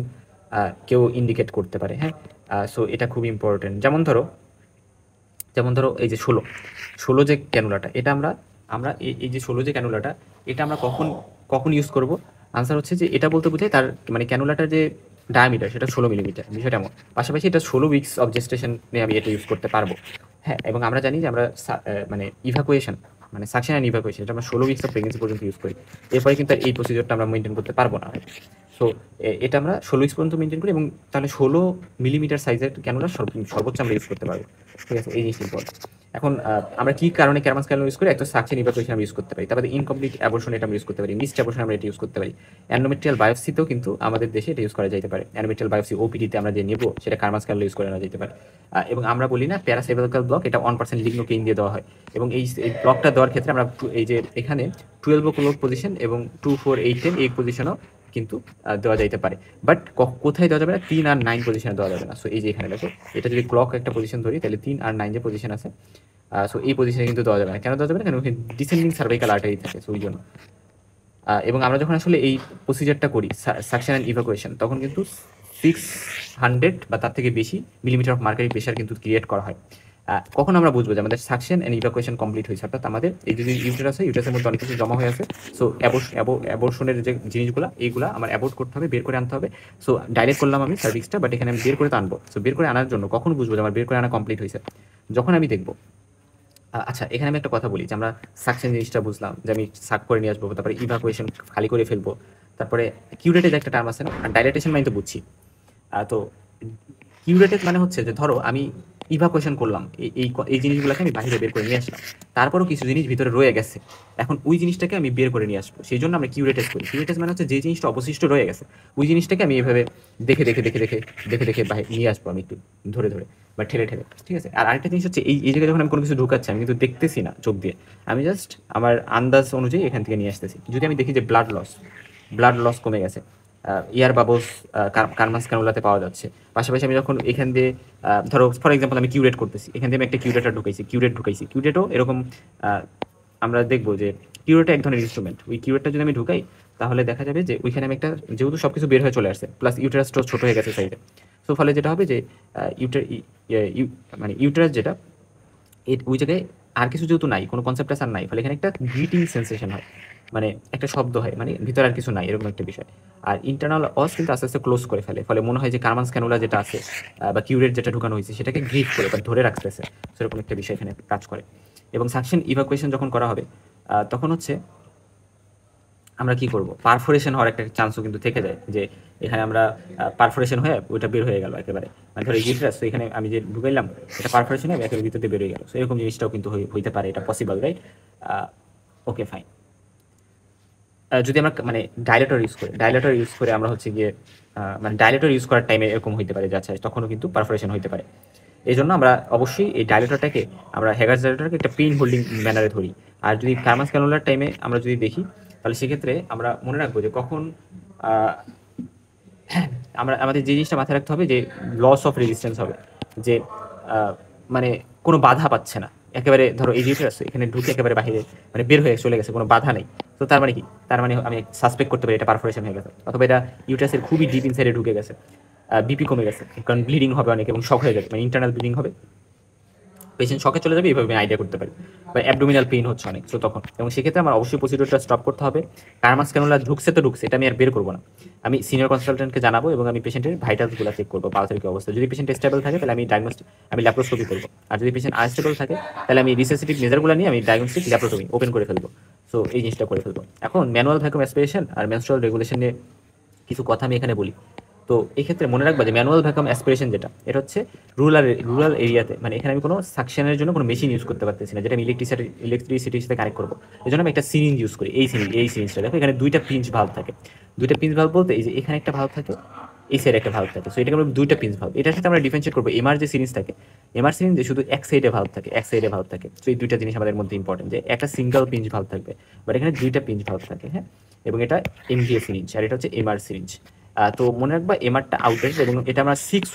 Speaker 1: কেউ ইন্ডিকেট করতে পারে, হ্যাঁ। সো এটা খুব ইম্পর্টেন্ট। যেমন ধরো এই যে 16 যে ক্যানুলাটা, এটা আমরা আমরা এই যে 16 যে ক্যানুলাটা, এটা আমরা কখন কখন ইউজ করব? আনসার হচ্ছে যে এটা বলতে বোঝায় তার মানে ক্যানুলাটার যে ডায়ামিটার সেটা 16 মিলিমিটার, বিষয়টা এমন। পাশাপাশি এটা 16 উইকস অফ জেস্টেশনে আমি এটা ইউজ করতে পারবো, হ্যাঁ। এবং আমরা জানি যে আমরা মানে ইভাকুয়েশন, মানে সাকশন অ্যান্ড ইভাকুয়েশন, এটা আমরা 16 উইকস অফ প্রেগনেন্সি পর্যন্ত ইউজ করি। এরপরে কিন্তু আর এই প্রসিজারটা আমরা মেনটেন করতে পারবো না। সো এটা আমরা 16 উইকস পর্যন্ত মেনটেন করি, এবং তাহলে 16 মিলিমিটার সাইজের ক্যানুলা সর্বোচ্চ আমরা ইউজ করতে পারবো, ঠিক আছে। এই জিনিসটা ইম্পর্টেন্ট। এখন আমরা কি কারণে কার্মান্স ক্যানুলা ইউজ করি? একটা সাকশন ইভাকুয়েশন আমরা ইউজ করতে পারি, তারপরে ইনকমপ্লিট অ্যাবর্শন এটা আমরা ইউজ করতে পারি, মিসড অ্যাবর্শন আমরা এটা ইউজ করতে পারি, অ্যানোমেট্রিয়াল বায়োপসিতেও কিন্তু আমাদের দেশে এটা ইউজ করা যেতে পারে। অ্যানোমেট্রিয়াল বায়োপসি ওপিডিতে আমরা যে নেব, সেটা কার্মান্স ক্যানুলা ইউজ করে নেওয়া যেতে পারে। এবং আমরা বলি না প্যারাসেপিক্যাল ব্লক, এটা 1% লিগনোকেইন দিয়ে দেওয়া হয়, এবং এই ব্লকটা দেওয়ার ক্ষেত্রে আমরা এই যে এখানে 12 ক্লোজ পজিশন এবং 2, 4, 8, 10 এই পজিশনও কিন্তু দেওয়া যাইতে পারে। বাট কোথায় দেওয়া যাবে না? 3 আর 9 পজিশনে দেওয়া যাবে না। সো এই যে এখানে দেখো, এটা যদি ক্লক একটা পজিশন ধরি, তাহলে 3 আর 9 যে পজিশন আছে, সো এই পজিশনে কিন্তু দেওয়া যাবে না। কেন দেওয়া যাবে না? কারণ ওখানে ডিসেন্ডিং সার্ভাইকাল আর্টারি থাকে, সো ওই জন্য। এবং আমরা যখন আসলে এই প্রসিজারটা করি সাকশন অ্যান্ড ইভাকুয়েশন, তখন কিন্তু 600 বা তার থেকে বেশি মিলিমিটার অফ মার্কারি প্রেশার কিন্তু ক্রিয়েট করা হয়। কখন আমরা বুঝবো যে আমাদের সাকশন অ্যান্ড ইভাকুয়েশন কমপ্লিট হয়েছে? অর্থাৎ আমাদের এই যদি ইউটেরাস হয়, ইউটেরাসের মধ্যে অনেক কিছু জমা হয়ে আছে, সো অ্যাবর্শনের যে জিনিসগুলো, এইগুলা আমার অ্যাবোর্ট করতে হবে, বের করে আনতে হবে। সো ডাইরেক্ট করলাম আমি সার্ভিসটা, বাট এখানে আমি বের করে তো আনবো। সো বের করে আনার জন্য কখন বুঝবো যে আমার বের করে আনা কমপ্লিট হয়েছে? যখন আমি দেখবো, আচ্ছা এখানে আমি একটা কথা বলি, যে আমরা সাকশন জিনিসটা বুঝলাম যে আমি সাক করে নিয়ে আসবো, তারপরে ইভাকুয়েশন খালি করে ফেলবো, তারপরে কিউরেটেড একটা টার্ম আছে না, আর ডাইলেটেশন মানে তো বুঝছি। তো কিউরেটেড মানে হচ্ছে যে ধরো আমি ইভাকুয়েশন করলাম, এই জিনিসগুলোকে আমি বাইরে বের করে নিয়ে আসলাম, তারপরও কিছু জিনিস ভিতরে রয়ে গেছে, এখন ওই জিনিসটাকে আমি বের করে নিয়ে আসবো, সেই জন্য আমরা কিউরেটেড করি। কিউরেটেড মানে হচ্ছে যে জিনিসটা অবশিষ্ট রয়ে গেছে, ওই জিনিসটাকে আমি এভাবে দেখে দেখে দেখে দেখে দেখে দেখে বাইরে নিয়ে আসবো, আমি একটু ধরে ধরে বা ঠেলে ঠেলে, ঠিক আছে। আর আরেকটা জিনিস হচ্ছে এই জায়গায় যখন আমি কোনো কিছু ঢুকাচ্ছি, আমি কিন্তু দেখতেছি না চোখ দিয়ে, আমি জাস্ট আমার আন্দাজ অনুযায়ী এখান থেকে নিয়ে আসতেছি। যদি আমি দেখি যে ব্লাড লস কমে গেছে, ইয়ার বাবলস কার্মান্স ক্যানুলাতে পাওয়া যাচ্ছে, পাশাপাশি আমি যখন এখান দিয়ে ধরো ফর এক্সাম্পল আমি কিউরেট করতেছি, এখান দিয়ে আমি একটা কিউরেটও এরকম আমরা দেখবো যে কিউরেটটা এক ধরনের ইনস্ট্রুমেন্ট। ওই কিউরেটটা যদি আমি ঢুকাই, তাহলে দেখা যাবে যে ওইখানে আমি একটা, যেহেতু সব কিছু বের হয়ে চলে আসছে, প্লাস ইউটেরাসটাও ছোট হয়ে গেছে সাইজে, সো ফলে যেটা হবে যে মানে ইউটেরাস যেটা, ওই জায়গায় আর কিছু যেহেতু নাই, কোনো কনসেপ্ট আর নাই, ফলে এখানে একটা গ্রিটিং সেন্সেশন হয়, মানে একটা শব্দ হয়, মানে ভিতরে আর কিছু নাই, এরকম একটা বিষয়। আর ইন্টারনাল অস কিন্তু আস্তে আস্তে ক্লোজ করে ফেলে, ফলে মনে হয় যে কার্মান্স ক্যানুলা যেটা আছে বা কিউরেট যেটা ঢুকানো হয়েছে, সেটাকে গ্রিপ করে বা ধরে রাখতেছে, সেরকম একটা বিষয় এখানে কাজ করে। এবং সাকশন ইভাকুয়েশন যখন করা হবে, তখন হচ্ছে আমরা কি করব, পারফোরেশন হওয়ার একটা চান্সও কিন্তু থেকে যায়, যে এখানে আমরা পারফোরেশন হয়ে ওইটা বের হয়ে গেল একেবারে, মানে ধরো ইউটেরাস, তো এখানে আমি যে ঢুকাইলাম, এটা পারফোরেশন হবে একেবারে ভিতরে বের হয়ে গেল। সো এরকম জিনিসটাও কিন্তু হইতে পারে, এটা পসিবল, রাইট? Okay fine. যদি আমরা মানে ডাইলেটর ইউজ করে আমরা হচ্ছে গিয়ে মানে ডাইলেটর ইউজ করার টাইমে এরকম হইতে পারে, যে আচ্ছা তখনও কিন্তু পারফোরেশন হইতে পারে। এই জন্য আমরা অবশ্যই এই ডাইলেটরটাকে, আমরা হেগার্স ডাইলেটরকে একটা পেইন হোল্ডিং ম্যানারে ধরি। আর যদি কার্মান্স ক্যানুলার টাইমে আমরা যদি দেখি, তাহলে সেক্ষেত্রে আমরা মনে রাখবো যে কখন আমরা আমাদের যে জিনিসটা মাথায় রাখতে হবে, যে লস অফ রেজিস্ট্যান্স হবে, যে মানে কোনো বাধা পাচ্ছে না, একেবারে ধরো এই ইউটেরাস এখানে ঢুকে একেবারে বাইরে মানে বের হয়ে চলে গেছে, কোনো বাধা নেই। তো তার মানে কি? তার মানে আমি সাসপেক্ট করতে পারি এটা পারফোরেশন হয়ে গেছে, অথবা এটা ইউটেরাসের খুবই ডিপ ইনসাইডে ঢুকে গেছে, বিপি কমে গেছে, কারণ ব্লিডিং হবে অনেক এবং শক হয়ে যাবে, মানে ইন্টারনাল ব্লিডিং হবে, পেশেন্ট শকে চলে যাবে, এইভাবে আইডিয়া করতে পারি, বা অ্যাবডোমিনাল পেইন হচ্ছে অনেক, সো তখন, এবং সেক্ষেত্রে আমার অবশ্যই প্রসিডিউরটা স্টপ করতে হবে। কার্মাস ক্যানুলা ঢুকছে তো ঢুকছে, এটা আমি আর বের করবো না, আমি সিনিয়র কনসালটেন্টকে জানাবো এবং আমি পেশেন্টের ভাইটালসগুলো চেক করবো, পালসের কি অবস্থা। যদি পেশেন্ট স্টেবল থাকে তাহলে আমি ডায়াগনস্টিক, আমি ল্যাপ্রোস্কোপি করবো, আর যদি পেশেন্ট আনস্টেবল থাকে তাহলে আমি রিসেসিটিভ মেজারগুলো নিয়ে আমি ডায়াগনস্টিক ল্যাপ্রোটমি ওপেন করে ফেলবো। সো এই জিনিসটা করে ফেলবো। এখন ম্যানুয়াল ভ্যাকুয়াম অ্যাসপিরেশন আর মেনস্ট্রুয়াল রেগুলেশন নিয়ে কিছু কথা আমি এখানে বলি। তো এই ক্ষেত্রে মনে রাখবা যে ম্যানুয়াল ভ্যাকুয়াম অ্যাসপিরেশন যেটা, এটা হচ্ছে রুরাল এরিয়াতে, মানে এখানে আমি কোনো সাকশনের জন্য কোনো মেশিন ইউজ করতে পারতেছি না, যেটা আমি ইলেকট্রিসিটির সাথে কানেক্ট করবো। এই জন্য আমি একটা সিরিঞ্জ ইউজ করি, এই সিরিঞ্জটা দেখো, এখানে দুইটা পিঞ্চ ভাল্ব থাকে। দুইটা পিঞ্চ ভাল্ব বলতে এই যে এখানে একটা ভাল্ব থাকে, এই সাইডে একটা ভাল্ব থাকে, সো এটাকে আমরা দুইটা পিঞ্চ ভাল্ব। এটার সাথে আমরা ডিফারেন্সিয়েট করবো এমআর যে সিরিঞ্জ থাকে, এমআর সিরিঞ্জে শুধু এক সাইডে ভাল্ব থাকে, এক সাইডে ভাল্ব থাকে। তো এই দুইটা জিনিস আমাদের মধ্যে ইম্পর্টেন্ট, যে একটা সিঙ্গেল পিঞ্চ ভাল্ব থাকবে, বাট এখানে দুইটা পিঞ্চ ভাল্ব থাকে, হ্যাঁ। এবং এটা এমভিএ সিরিঞ্জ আর এটা হচ্ছে এমআর সিরিঞ্জ। তো মনে রাখবা এমআরটা আউটডেটেড, এবং এটা আমরা 6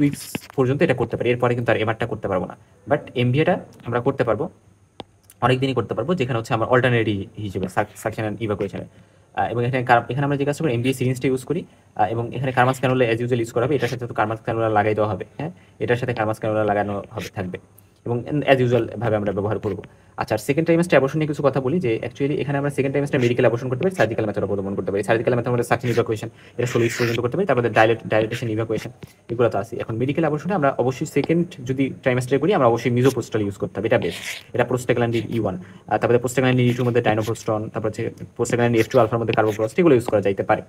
Speaker 1: উইকস পর্যন্ত এটা করতে পারি, এরপরে কিন্তু আর এমআরটা করতে পারবো না। বাট এমভিএটা আমরা করতে পারবো, অনেক দিনই করতে পারবো, যেখানে হচ্ছে আমরা অল্টারনেটিভ হিসেবে সাকশন অ্যান্ড ইভাকুয়েশনে। এবং এখানে আমরা যে কাজ করি এমবিএ সিরিঞ্জটা ইউজ করি, এবং এখানে কার্মাস ক্যানুলা অ্যাজ ইউজুয়াল ইউজ করা হবে, এটার সাথে তো কার্মাস ক্যানুলা লাগাই দেওয়া হবে, হ্যাঁ, এটার সাথে কার্মাস ক্যানুলা লাগানো হবে থাকবে, এবং অ্যাজ ইউজুয়াল ভাবে আমরা ব্যবহার করবো। আচ্ছা, সেকেন্ড টাইমেস্টার অ্যাবর্শন নিয়ে কিছু কথা বলি, যে অ্যাকচুয়ালি এখানে আমরা সেকেন্ড টাইমেস্টার মেডিকেল অ্যাবর্শন করতে পারি, সার্জিক্যাল মেথড অবলম্বন করতে পারি। সার্জিক্যাল মেথড আমাদের সাকশন ইভাকুয়েশন, এটা 16 উইকস পর্যন্ত করতে পারি, তারপরে ডাইলেটেশন ইভাকুয়েশন, এগুলো তো আছে। এখন মেডিকেল অ্যাবর্শনে আমরা অবশ্যই সেকেন্ড যদি ট্রাইমেস্টারে করি, আমরা অবশ্যই মিজোপ্রোস্টাল ইউজ করতে হবে, এটা বেস্ট, এটা প্রোস্টাগ্ল্যান্ডিন E1, তারপরে প্রোস্টাগ্ল্যান্ডিন E2 মধ্যে ডাইনোপ্রোস্টন, তারপর হচ্ছে প্রোস্টাগ্ল্যান্ডিন F2 আলফার মধ্যে কার্বোপ্রস্ট, এগুলো ইউজ করা যাইতে পারে,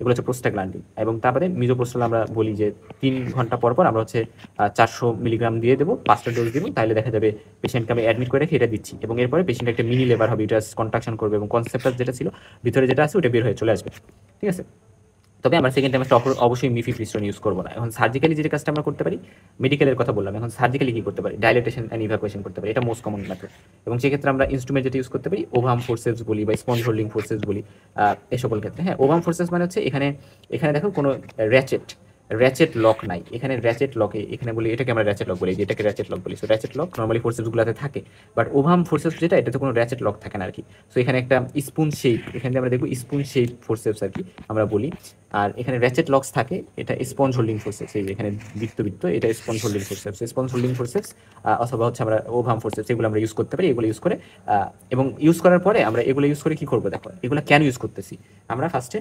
Speaker 1: এগুলো হচ্ছে প্রোস্টাগ্ল্যান্ডিন। এবং তারপরে মিজোপ্রোস্টাল আমরা বলি যে 3 ঘন্টা পর পর আমরা হচ্ছে 400 মিলিগ্রাম দিয়ে দেবো, 5টা ডোজ দিব, তাহলে দেখা যাবে পেশেন্টকে আমি অ্যাডমিট করে রেখে এটা দিচ্ছি, এবং এরপরে পেশেন্ট একটা মিনি লেবার হবে, ইউটারাস কন্ট্রাকশন করবে, এবং কনসেপ্টটা যেটা ছিল ভিতরে যেটা আছে ওটা বের হয়ে চলে আসবে, ঠিক আছে। তবে আমরা সেকেন্ড টাইমে অবশ্যই মিফিপ্রিস্টন ইউজ করবো না। এখন সার্জিক্যালি যে কাজটা আমরা করতে পারি, মেডিকেলের কথা বললাম, এখন সার্জিক্যালি কি করতে পারি, ডাইলেটেশন অ্যান্ড ইভাকুয়েশন করতে পারি, এটা মোস্ট কমন মেথড। এবং সেক্ষেত্রে আমরা ইনস্ট্রুমেন্ট যেটা ইউজ করতে পারি, ওভাম ফোর্সেস বলি বা স্পঞ্জ হোল্ডিং ফোর্সেস বলি, এই সকল ক্ষেত্রে। হ্যাঁ, ওভাম ফোর্সেস মানে হচ্ছে এখানে এখানে দেখো কোনো র্যাচেট লক নাই, এখানে র্যাচেট লকে, এখানে বলি এটাকে আমরা র্যাচেট লক বলি, যেটাকে র্যাচেট লক বলি। সো র্যাচেট লক নর্মালি ফোর্সেসগুলোতে থাকে, বাট ওভাম ফোর্সেস যেটা, এটাতে কোনো র্যাচেট লক থাকে না আর কি। সো এখানে একটা স্পুন শেপ, এখানে আমরা দেখবো স্পুন শেপ ফোর্সেস আর কি আমরা বলি, আর এখানে র্যাচেট লকস থাকে, এটা স্পঞ্জ হোল্ডিং ফোর্সেস, এই এখানে বৃত্ত এটা sponge holding forces. Sponge holding forces অথবা হচ্ছে আমরা ওভাম ফোর্সেস, এগুলো আমরা ইউজ করতে পারি, এগুলো ইউজ করে, এবং ইউজ করার পরে আমরা এগুলো ইউজ করে কি করবো দেখো, এগুলো কেন ইউজ করতেছি, আমরা ফার্স্টে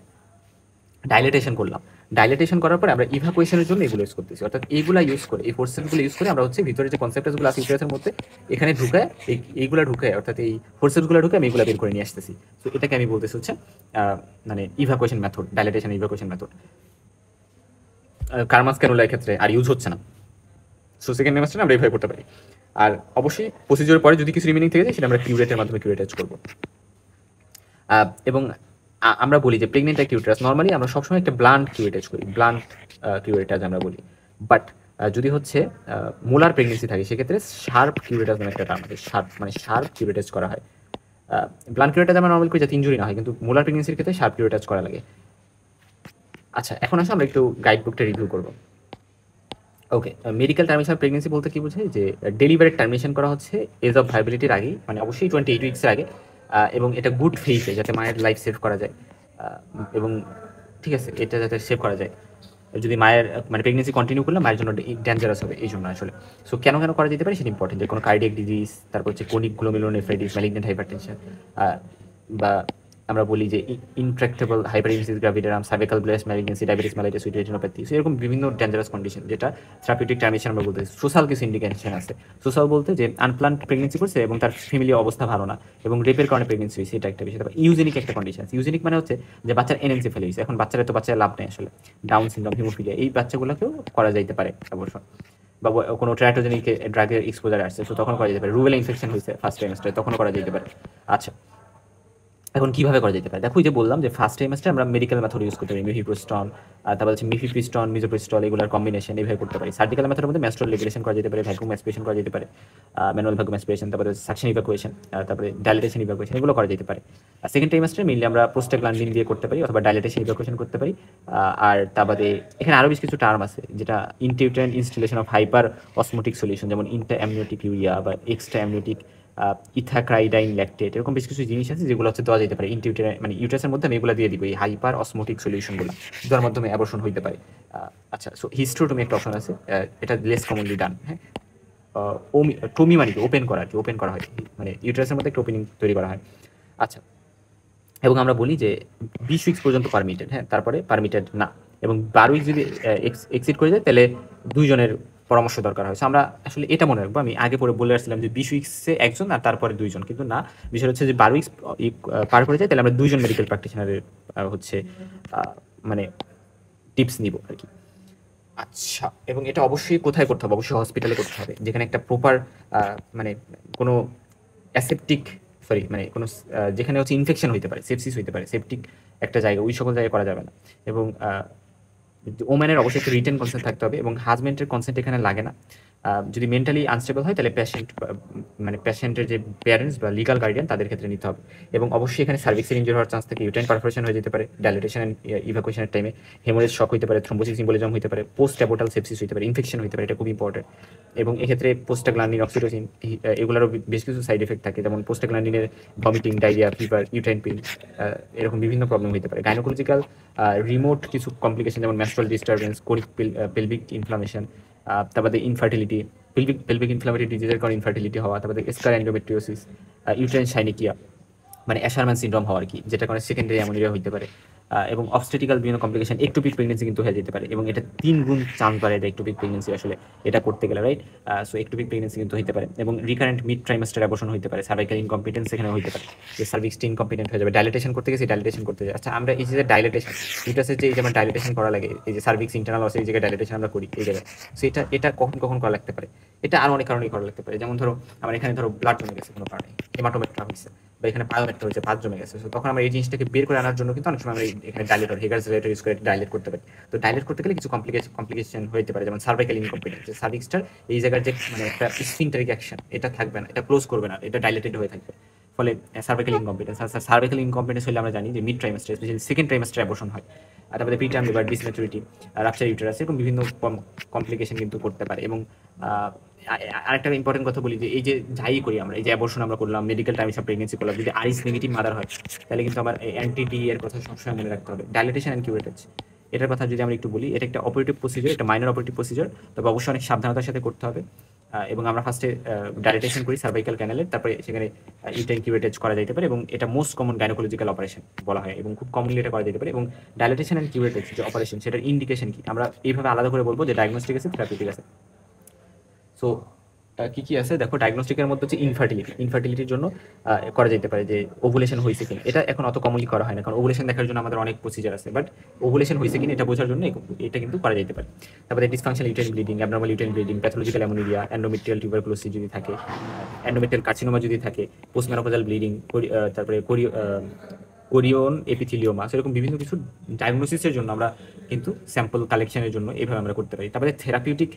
Speaker 1: ডাইলেটেশন করলাম, ডাইলেটেশন করার পরে আমরা ইভাকুয়েশনের জন্য এগুলো ইউজ করতেছি, অর্থাৎ এইগুলো ইউজ করে, এই ফোর্সেসগুলো ইউজ করে আমরা হচ্ছে ভিতরে যে কনসেপ্টগুলো আছে ইউটেরাসের মধ্যে, এখানে ঢুকায় এইগুলো ঢুকায়, অর্থাৎ এই ফোর্সেসগুলো ঢুকে আমি এগুলো বের করে নিয়ে আসতেছি। তো এটাকে আমি বলতেছি হচ্ছে মানে evacuation method, dilatation evacuation method. Karman's ক্যানুলার ক্ষেত্রে আর ইউজ হচ্ছে না। সো সেকেন্ড সেমেস্টারে আমরা এইভাবে করতে পারি। আর অবশ্যই প্রসিজিওর পরে যদি কিছু রিমেনিং থেকে যায় সেটা আমরা কিউরেটের মাধ্যমে কিউরেটাইজ করবো। এবং আমরা বলি যে প্রেগনেন্ট একটা ইউটেরাস নর্মালি আমরা সবসময় একটা ব্লান্ট কিউরেটাইজ করি, ব্লান্ট কিউরেটাইজ আমরা বলি। বাট যদি হচ্ছে মোলার প্রেগনেন্সি থাকে সেক্ষেত্রে শার্প কিউরেটাইজ নামে একটা টার্ম আছে, শার্প কিউরেটাইজ করা হয়। ব্লান্ট কিউরেটাইজ আমরা নর্মালি করি যাতে ইনজুরি না হয়, কিন্তু মোলার প্রেগনেন্সির ক্ষেত্রে শার্প কিউরেটাইজ করা লাগে। আচ্ছা, এখন আসলে আমরা একটু গাইড বুকটা রিভিউ করবো। ওকে, মেডিকেল টার্মিনেশন প্রেগনেন্সি বলতে কি বোঝায়, যে ডেলিভারির টার্মিনেশন করা হচ্ছে এজ অফ ভাইবিলিটির আগেই, মানে অবশ্যই 28 উইক্সের আগে, এবং এটা গুড ফেইসে যাতে মায়ের লাইফ সেভ করা যায়, এবং ঠিক আছে, এটা যাতে সেভ করা যায়। যদি মায়ের মানে প্রেগনেন্সি কন্টিনিউ করলে মায়ের জন্য ডেঞ্জারাস হবে, এই জন্য আসলে। সো কেন করা যেতে পারে সেটা ইম্পর্টেন্ট, যে কোনো কার্ডিয়াক ডিজিজ, তারপর হচ্ছে কোনিক গ্লোমেরুলোনেফ্রাইটিস, ম্যালিগন্যান্ট হাইপারটেনশন, বা আমরা বলি যে intractable hyperemesis gravidarum, cervical blast malignancy, diabetes mellitus with retinopathy, so এরকম বিভিন্ন ডেঞ্জারাস কন্ডিশন যেটা থেরাপিউটিক টার্মিনেশন আমরা বলতে। সোশ্যাল কিছু ইন্ডিকেশন আছে, সোশ্যাল বলতে যে আনপ্লান্ট প্রেগনেন্সি করছে এবং তার ফ্যামিলি অবস্থা ভালো না এবং রেপের কারণে প্রেগনেন্সি হয়েছে, এটা একটা বিষয়। তারপর ইউজেনিক একটা কন্ডিশন, ইউজেনিক মানে হচ্ছে যে বাচ্চার এনএনসিফালি হয়েছে, এখন বাচ্চারা তো বাচ্চার লাভ নেই আসলে, ডাউন সিনড্রোম, হিমোফিলিয়া, এই বাচ্চাগুলোকেও করা যাইতে পারে অবশ্য, বা কোনো ট্রাইটোজেনিক ড্রাগের এক্সপোজার আসছে, তো তখন করা যেতে পারে। রুবেলা ইনফেকশন হয়েছে ফার্স্ট টাইমেস্টারে, তখন করা যেতে পারে। আচ্ছা, এখন কিভাবে করা যেতে পারে, দেখো যে বললাম যে ফার্স্ট টাইমেস্টারে আমরা মেডিকেল মেথড ইউজ করতে পারি, মিফিপ্রোস্টন, তারপর হচ্ছে মিফিপ্রিস্টন, মিজোপ্রিস্টল, এগুলোর কম্বিনেশন এইভাবে করতে পারি। সার্জিক্যাল মেথডের মধ্যে মেনস্ট্রুয়াল রেগুলেশন করা যেতে পারে, ভ্যাকুয়াম অ্যাসপিরেশন করা যেতে পারে, ম্যানুয়াল ভ্যাকুয়াম অ্যাসপিরেশন, তারপরে সাকশন ইভাকুয়েশন, তারপরে ডাইলেটেশন ইভাকুয়েশন, এগুলো করা যেতে পারে। সেকেন্ড টাইমেস্টারে মেইনলি আমরা প্রোস্টাগ্ল্যান্ডিন দিয়ে করতে পারি অথবা ডাইলেটেশন ইভাকুয়েশন করতে পারি। আর তারপরে এখানে আরও বেশ কিছু টার্ম আছে, যেটা intrauterine instillation of hyper osmotic solution, যেমন ইন্টার অ্যামনিওটিক ইউরিয়া বা এক্সট্রা অ্যামনিওটিক ইথাক্রাইডাইন ল্যাকটেট, এরকম বেশ কিছু জিনিস আছে যেগুলো হচ্ছে দেওয়া যেতে পারে ইনটিউটারাইন, মানে ইউটারাসের মধ্যে আমি এগুলো দিয়ে দিব, এই হাইপার অসমোটিক সলিউশনগুলো দেওয়ার মাধ্যমে অ্যাবর্শন হইতে পারে। আচ্ছা, সো হিস্ট্রোটমি একটা অপশন আছে, এটা লেস কমনলি ডান। হ্যাঁ, টমি মানে কি ওপেন করা আর কি, ওপেন করা হয়, মানে ইউটেরাসের মধ্যে একটা ওপেনিং তৈরি করা হয়। আচ্ছা, এবং আমরা বলি যে 20 উইকস পর্যন্ত পারমিটেড, হ্যাঁ, তারপরে পারমিটেড না, এবং 12 উইকস যদি এক্সিড করে যায় তাহলে 2 জনের পরামর্শ দরকার হয়। So আমরা আসলে এটা মনে রাখবো, আমি আগে পরে বলে আসছিলাম যে 20 উইকসে একজন আর তারপরে 2 জন, কিন্তু না, বিষয় হচ্ছে যে 12 উইকস পার করে যায় তাহলে আমরা 2 জন মেডিকেল প্র্যাকটিশনারের হচ্ছে মানে টিপস নিব আর কি। আচ্ছা, এবং এটা অবশ্যই কোথায় করতে হবে? অবশ্যই হসপিটালে করতে হবে, যেখানে একটা প্রপার মানে কোনো অ্যাসেপটিক, সরি মানে কোনো যেখানে হচ্ছে ইনফেকশন হইতে পারে, সেপসিস হইতে পারে, সেপটিক একটা জায়গা, ওই সকল জায়গায় করা যাবে না। এবং ওম্যানের অবশ্যই একটা রিটেন কনসেন্ট থাকতে হবে, এবং হাজব্যান্ডের কনসেন্ট এখানে লাগে না। যদি মেন্টালি আনস্টেবল হয় তাহলে পেশেন্ট, মানে পেশেন্টের যে প্যারেন্টস বা লিগাল গার্ডিয়ান তাদের ক্ষেত্রে নিতে হবে। এবং অবশ্যই এখানে সার্ভিক্সের ইনজুরি হওয়ার চান্স থাকে, ইউটেরাইন পারফোরেশন হয়ে যেতে পারে, ডাইলেটেশন অ্যান্ড ইভাকুয়েশনের টাইমে হেমোরেজ শক হতে পারে, থ্রোম্বোসিস ইম্বোলিজম হতে পারে, পোস্ট অ্যাবোটাল সেপসিস হতে পারে, ইনফেকশন হতে পারে, এটা খুব ইম্পর্টেন্ট। এবং এক্ষেত্রে পোস্টাগ্ল্যান্ডিন, অক্সিটোসিন, এগুলোরও বেশ কিছু সাইড এফেক্ট থাকে, যেমন পোস্টাগ্ল্যান্ডিনের ভমিটিং, ডায়রিয়া, ফিভার, ইউটাইন পেইন, এরকম বিভিন্ন প্রবলেম হতে পারে। গাইনোকোলজিক্যাল রিমোট কিছু কমপ্লিকেশন যেমন menstrual disturbance, choric pelvic inflammation, তারপরে ইনফার্টিলিটি, পেলভিক ইনফ্লামেটরি ডিজিজের কারণে ইনফার্টিলিটি হওয়া, তারপরে স্কার এন্ডোমেট্রিওসিস, ইউটেরাইন শাইনিকিয়া, মানে অ্যাশারম্যান সিনড্রোম হওয়া আর কি, যেটা কারণে সেকেন্ডারি অ্যামোনিয়া হতে পারে, এবং অবস্টেটিক্যাল বিভিন্ন কমপ্লিকেশন, একটোপিক প্রেগনেন্সি কিন্তু হয়ে যেতে পারে, এবং এটা 3 গুণ চান্স বাড়ে এটা একটোপিক প্রেগনেন্সি আসলে এটা করতে গেলে, রাইট? সো একটোপিক প্রেগনেন্সি কিন্তু হতে পারে, এবং রিকারেন্ট মিড ট্রাইমাস্টার অ্যাবর্শন হতে পারে, সার্ভাইকাল ইনকম্পিটেন্স এখানে হতে পারে, যে সার্ভিক্সটি ইনকম্পিটেন্ট হয়ে যাবে, ডাইলেটেশন করতে গেছে, ডাইলেটেশন করতে যায়। আচ্ছা, আমরা এই যে ডাইলেটেশন, ইউটাসের যে যেমন ডাইলেটেশন করা লাগে, এই যে সার্ভিক্স ইন্টারনাল আছে এই জায়গায় ডাইলেটেশন আমরা করি এই জায়গায়, সো এটা কখন কখন করা লাগতে পারে? এটা আরও অনেক কারণেই করা লাগতে পারে, যেমন ধরো আমার এখানে ধরো ব্লাড জমে গেছে কোনো কারণে, হেমাটোমেট্রা হয়েছে, বা এখানে পায়োমেট্রা হয়েছে, পাত জমে গেছে, তখন আমরা এই জিনিসটাকে বের করে আনার জন্য কিন্তু অনেক সময় আমরা এখানে ডাইলেটর, হেগার্স ডাইলেটর ইউজ করে ডাইলেট করতে পারি। তো ডাইলেট করতে গেলে কিছু কমপ্লিকেশন হতে পারে, যেমন সার্ভাইকাল ইনকম্পিটেন্স, যে সার্ভিক্সটার এই জায়গার যে মানে একটা স্ফিংটারিক অ্যাকশন এটা থাকবে না, এটা ক্লোজ করবে না, এটা ডাইলেটেড হয়ে থাকবে, ফলে সার্ভাইকাল ইনকম্পিটেন্স। আর সার্ভাইকাল ইনকম্পিটেন্স হলে আমরা জানি যে mid trimester, specially second trimester abortion হয়, আর তারপরে প্রিটার্ম লিভার ডিসম্যাচুরিটি, রাপচার ইউটেরাস, এরকম বিভিন্ন কমপ্লিকেশন কিন্তু করতে পারে। এবং আরেকটা ইম্পর্টেন্ট কথা বলি, যে এই যে যাই করি আমরা, এই যে অ্যাবর্শন আমরা করলাম, মেডিকেল টাইমস অফ প্রেগনেন্সি করলাম, যদি আইস নেগেটিভ মাদার হয় তাহলে কিন্তু আমার অ্যান্টি ডি এর কথা সবসময় মনে রাখতে হবে। ডাইলেটেশন অ্যান্ড কিউরেটেজ, এটার কথা যদি আমরা একটু বলি, এটা একটা অপারেটিভ প্রসিজার, এটা মাইনর অপারেটিভ প্রসিজার, তবে অবশ্যই অনেক সাবধানতার সাথে করতে হবে। এবং আমরা ফার্স্টে ডাইলেটেশন করি সার্ভাইকাল ক্যানেলের, তারপরে সেখানে ইউটেরাইন কিউরেটেজ করা যেতে পারে, এবং এটা মোস্ট কমন গাইনোকোলজিক্যাল অপারেশন বলা হয়, এবং খুব কমনলি এটা করা যেতে পারে। এবং ডাইলেটেশন অ্যান্ড কিউরেটেজ যে অপারেশন, সেটার ইন্ডিকেশন কি আমরা এইভাবে আলাদা করে বলবো, যে ডায়াগনস্টিক আছে, থেরাপিউটিক আছে। সো কি কি আছে দেখো, ডায়াগনস্টিকের মধ্যে হচ্ছে ইনফার্টিলিটির জন্য করা যেতে পারে যে ওভুলেশন হয়েছে কিনা, এটা এখন অত কমনলি করা হয় না, কারণ ওভুলেশন দেখার জন্য আমাদের অনেক প্রসিজার আছে, বাট ওভুলেশন হয়েছে কিনা এটা বোঝার জন্য এটা কিন্তু করা যেতে পারে। তারপরে dysfunctional uterine bleeding, abnormal uterine bleeding, pathological ammonia, endometrial tuberculosis যদি থাকে, এন্ডোমেট্রিয়াল কার্সিনোমা যদি থাকে, পোস্টমেনোপজাল ব্লিডিং, তারপরে কোরিয়ন এপিথিলিওমা, সেরকম বিভিন্ন কিছু ডায়াগনোসিসের জন্য আমরা কিন্তু স্যাম্পল কালেকশনের জন্য এইভাবে আমরা করতে পারি। তারপরে থেরাপিউটিক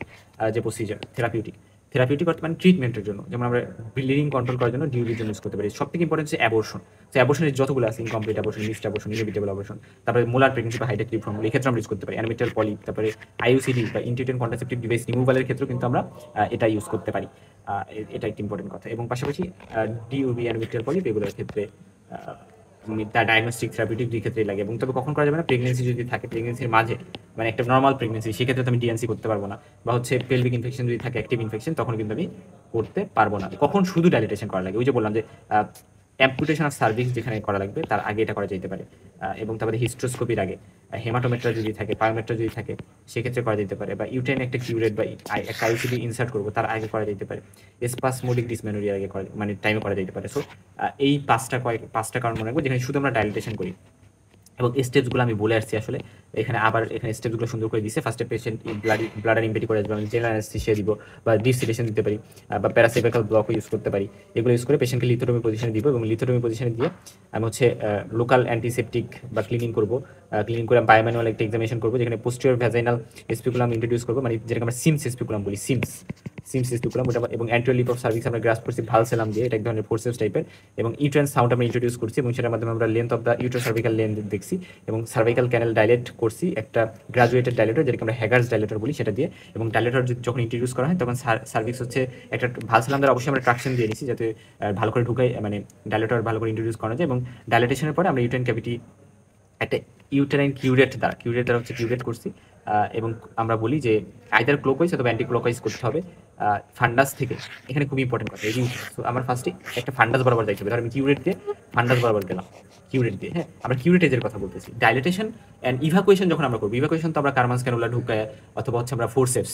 Speaker 1: যে প্রসিজার, থেরাপিউটিক অর্থ মানে ট্রিটমেন্টের জন্য, যেমন আমরা ব্লিডিং কন্ট্রোল করার জন্য ডিউরির জন্য ইউজ করতে পারি। সব থেকে ইম্পর্টেন্ট হচ্ছে অ্যাবর্শন, তো অ্যাবর্শনের যতগুলো আছে, incomplete abortion, missed abortion, inevitable abortion, তারপরে মোলার প্রেগনেন্সি বা হাইটেক রিফর্ম, এই ক্ষেত্রে আমরা ইউজ করতে পারি। অ্যানিমেটাল পলিপ, তারপরে আইইউসিডি বা ইনটিউটেন কন্ট্রাসেপটিভ ডিভাইস রিমুভালের ক্ষেত্রেও কিন্তু আমরা এটা ইউজ করতে পারি। এটা একটা ইম্পর্টেন্ট কথা। এবং পাশাপাশি ডিউবি, অ্যানিমেটাল পলিপ, এগুলোর ক্ষেত্রে ডায়াগনস্টিক থেরাপিউটিক দুই ক্ষেত্রেই লাগে। এবং তবে কখন করা যাবে না, প্রেগনেন্সি যদি থাকে, প্রেগনেন্সির মাঝে মানে একটা নর্মাল প্রেগনেন্সি, সেক্ষেত্রে তো আমি ডিএনসি করতে পারবো না, বা হচ্ছে পেলভিক ইনফেকশন যদি থাকে, অ্যাক্টিভ ইনফেকশন, তখন কিন্তু আমি করতে পারবো না। কখন শুধু ডাইলেটেশন করা লাগে, ওই যে বললাম যে অ্যাম্পুটেশন অফ সার্ভিক্স যেখানে করা লাগবে তার আগে এটা করা যেতে পারে। এবং তারপরে হিস্ট্রোস্কোপির আগে হেমাটোমেট্রা যদি থাকে, পায়োমেট্রা যদি থাকে, সেক্ষেত্রে করা যেতে পারে। বা ইউটেন একটা কিউরেট বা একটা আইসিডি ইনসার্ট করবো তার আগে করা যেতে পারে। স্পাসমোডিক ডিসমেনোরিয়ার আগে মানে টাইমে করা যেতে পারে। সো এই পাঁচটা কারণ মনে রাখবো যেখানে শুধু আমরা ডাইলেটেশন করি। এবং স্টেপসগুলো আমি বলে আসছি আসলে, এখানে আবার এখানে স্টেপসগুলো সুন্দর করে দিচ্ছে। ফার্স্টে পেশেন্ট ব্লাডার ইম্পেটি করে আসবে, আমি জেনারেল অ্যানেস্থেসিয়া দিব, বা ডিপ সিডেশন দিতে পারি, বা প্যারাসিপিক্যাল ব্লকও ইউজ করতে পারি। এগুলো ইউজ করে পেশেন্টকে লিথোটমি পজিশনে দিব, এবং লিথোটমি পজিশনে দিয়ে আমি হচ্ছে লোকাল অ্যান্টিসেপটিক বা ক্লিনিং করবো। ক্লিনিং করে বায়োম্যানুয়াল একটা এক্সামিনেশন করবো, যেখানে পোস্টিরিয়র ভ্যাজাইনাল স্পিকুলাম ইন্ট্রোডিউস করবো, মানে যেটাকে আমরা সিমস স্পিকুলাম বলি, সিমস স্পিকুলাম ওটা। এবং অ্যান্টিরিয়র লিপ অফ সার্ভিক্স আমরা গ্রাস করছি ভালসেলাম দিয়ে, এটা এক ধরনের ফোর্সেপস টাইপের। এবং ইউট্রান্স সাউন্ড আমরা ইন্ট্রোডিউস করছি, এবং সেটার মাধ্যমে আমরা length of the utero cervical length দেখছি। এবং সার্ভাইকাল ক্যানেল ডাইলেট করছি একটা গ্রাজুয়েটেড ডাইলেটর, যেটাকে আমরা হ্যাগার্স ডাইলেটর বলি, সেটা দিয়ে। এবং ডাইলেটর যখন ইন্ট্রোডিউস করা হয় তখন সার্ভিক্স হচ্ছে একটা ভালসেলাম দ্বারা অবশ্যই আমরা ট্রাকশন দিয়ে নিচ্ছি, যাতে ভালো করে ঢুকাই, মানে ডাইলেটর ভালো করে ইন্ট্রোডিউস করা যায়। এবং ডাইলেটেশনের পরে আমরা ইউটেরাইন ক্যাভিটি একটা ইউটেরাইন কিউরেট দ্বারা হচ্ছে কিউরেট করছি। এবং আমরা বলি যে আইদার ক্লোকওয়াইজ অথবা অ্যান্টি ক্লোকওয়াইজ করতে হবে। ফান্ডাস থেকে, এখানে খুবই ইম্পর্টেন্ট কথা, এই যে তো আমার ফার্স্টে একটা ফান্ডাস বরাবর যাইতে হবে, ধর আমি কিউরেট দিয়ে ফান্ডাস বরাবর গেলাম, কিউরেট দিয়ে, হ্যাঁ আমরা কিউরেট এজের কথা বলতেছি। ডাইলেটেশন অ্যান্ড ইভাকুয়েশন যখন আমরা করবো, ইভাকুয়েশন তো আমরা কার্মাস ক্যানুলা ঢুকায় অথবা হচ্ছে আমরা ফোরসেপস,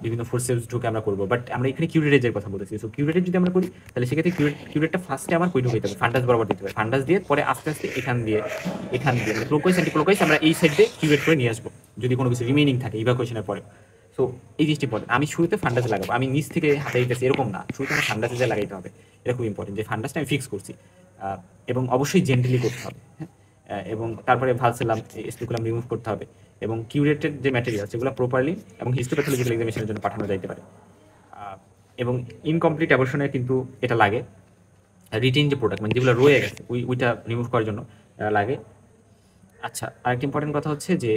Speaker 1: বিভিন্ন ফোরসেপস ঢুকে আমরা করবো, বাট আমরা এখানে কিউরেট এজের কথা বলতেছি। সো কিউরেট যদি আমরা করি তাহলে সেক্ষেত্রে কিউরেটটা ফার্স্টে আমার কই ঢুকাইতে হবে, ফান্ডাস বরাবর দিতে হবে, ফান্ডাস দিয়ে পরে আস্তে আস্তে এখান দিয়ে মানে ক্লোকওয়াইজ অ্যান্টি ক্লোকওয়াইজ আমরা এই সাইডে কিউরেট করে নিয়ে আসবো যদি কোনো কিছু রিমেইনিং থাকে ইভাকুয়েশনের পরে। সো এই জিনিসটি ইম্পর্টেন্ট, আমি শুরুতে ফান্ডাসে লাগাবো, আমি নিচ থেকে হাতে দিতেছি এরকম না, শুরুতে আমার ফান্ডাসে যা লাগাইতে হবে, এটা খুব ইম্পর্টেন্ট যে ফান্ডাসটা আমি ফিক্স করছি, এবং অবশ্যই জেন্টলি করতে হবে, হ্যাঁ। এবং তারপরে ভালসেলাম স্পিকুলাম রিমুভ করতে হবে, এবং কিউরেটেড যে ম্যাটেরিয়াল সেগুলো প্রপারলি এবং হিস্টোপ্যাথোলজিক্যাল এক্সামিনেশনের জন্য পাঠানো যাইতে পারে। এবং ইনকমপ্লিট অ্যাবর্শনে কিন্তু এটা লাগে, রিটেইন যে প্রোডাক্ট মানে যেগুলো রয়ে গেছে ওইটা রিমুভ করার জন্য লাগে। আচ্ছা, আরেকটা ইম্পর্টেন্ট কথা হচ্ছে যে